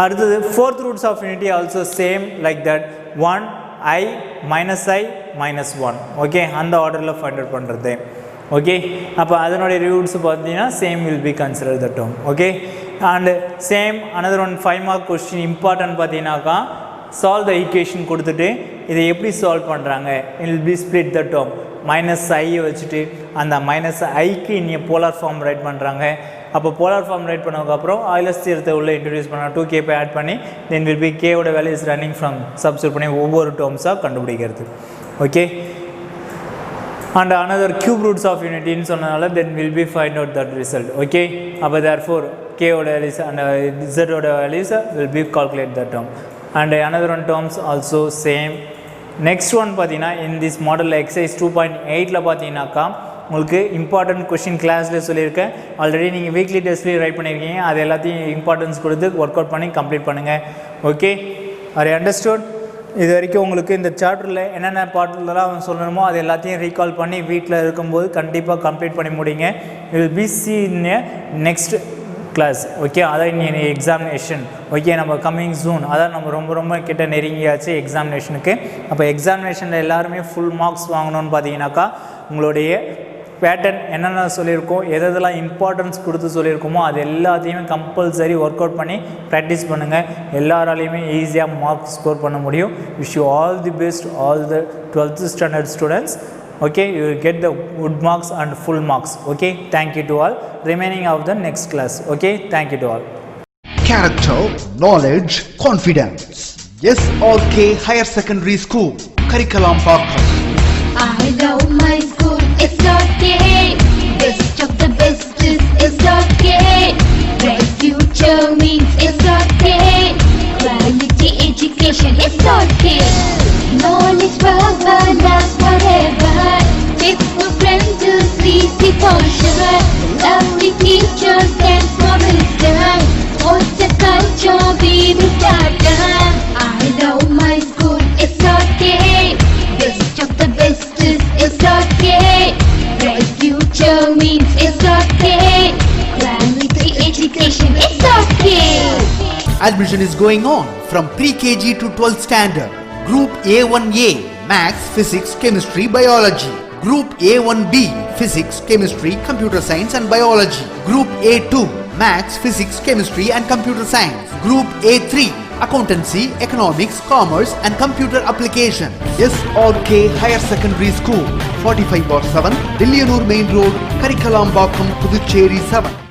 அடுத்தது 4th roots of unity also same like that 1 i -1 okay அந்த ஆர்டரில் ஃபைண்ட் அவுட் பண்ணுறது ஓகே அப்போ அதனுடைய ரூட்ஸ் பார்த்தீங்கன்னா same will be consider the term okay and same another one 5 mark question important பார்த்தீங்கன்னாக்கா சால்வ் த ஈக்குவேஷன் கொடுத்துட்டு இதை எப்படி சால்வ் பண்ணுறாங்க it will B split the term -i வச்சுட்டு அந்த -iக்கு இனி போலார் ஃபார்ம் ரைட் பண்ணுறாங்க அப்போ போலார் ஃபார்ம் ரைட் பண்ணதுக்கப்புறம் ஆயிலர்ஸ் தியரத்தை உள்ளே இன்ட்ரடியூஸ் பண்ண 2k பை ஆட் பண்ணி தென் வில் பி கேவோட value is running from substitute பண்ணி ஒவ்வொரு டேர்ம்ஸாக கண்டுபிடிக்கிறது okay and another cube roots of unity ன்னு சொன்னதால then will be find out that result okay அப்போ therefore k ஓட values and z ஓட values will be calculate that term and another one terms also same next one பார்த்தீங்கன்னா in this model exercise 2.8ல பார்த்தீங்கன்னாக்கா உங்களுக்கு important question கிளாஸில் சொல்லியிருக்கேன் already நீங்கள் weekly டெஸ்ட்லேயே right பண்ணியிருக்கீங்க அது எல்லாத்தையும் இம்பார்ட்டன்ஸ் கொடுத்து ஒர்க் அவுட் பண்ணி கம்ப்ளீட் பண்ணுங்கள் ஓகே ஆர் அண்டர்ஸ்டுட் இது வரைக்கும் உங்களுக்கு இந்த சாப்டரில் என்னென்ன பாட்டுலாம் சொல்லணுமோ அது எல்லாத்தையும் ரீகால் பண்ணி வீட்டில் இருக்கும்போது கண்டிப்பாக கம்ப்ளீட் பண்ணி முடிங்க you will be see in next class okay அதான் இனி எக்ஸாமினேஷன் ஓகே நம்ம கம்மிங் ஜூன் அதான் நம்ம ரொம்ப கிட்ட நெருங்கியாச்சு எக்ஸாமினேஷனுக்கு அப்போ எக்ஸாமினேஷனில் எல்லாருமே ஃபுல் மார்க்ஸ் வாங்கணும்னு பார்த்தீங்கன்னாக்கா உங்களுடைய பேட்டர்ன் என்னென்ன சொல்லியிருக்கோம் எதெல்லாம் இம்பார்ட்டன்ஸ் கொடுத்து சொல்லியிருக்கோமோ அது எல்லாத்தையுமே கம்பல்சரி ஒர்க் அவுட் பண்ணி ப்ராக்டிஸ் பண்ணுங்கள் எல்லாராலையுமே ஈஸியாக மார்க் ஸ்கோர் பண்ண முடியும் wish you all the best all the 12th standard students okay you will get the good marks and full marks okay thank you to all remaining of the next class okay thank you to all Character, knowledge, confidence. SRK Higher Secondary School, Curriculum Park. I love my school, it's okay. Best of the best is okay. Bright future means it's okay. Quality education, it's okay. Knowledge power lasts forever. Faithful friends to see the culture. Lovely teachers and for wisdom. What's the culture we will start? I love my school, it's okay. Best of the best is okay. Bright future means it's okay. Quality education, it's okay. Admission is going on from pre-KG to 12th standard. Group A1A, Maths, Physics, Chemistry, Biology. Group A1B, Physics, Chemistry, Computer Science and Biology. Group A2, Maths, Physics, Chemistry and Computer Science. Group A3, Accountancy, Economics, Commerce and Computer Application. SRK Higher Secondary School, 45/7, Dilliyanur Main Road, Karikalambakkam, Puducherry 7.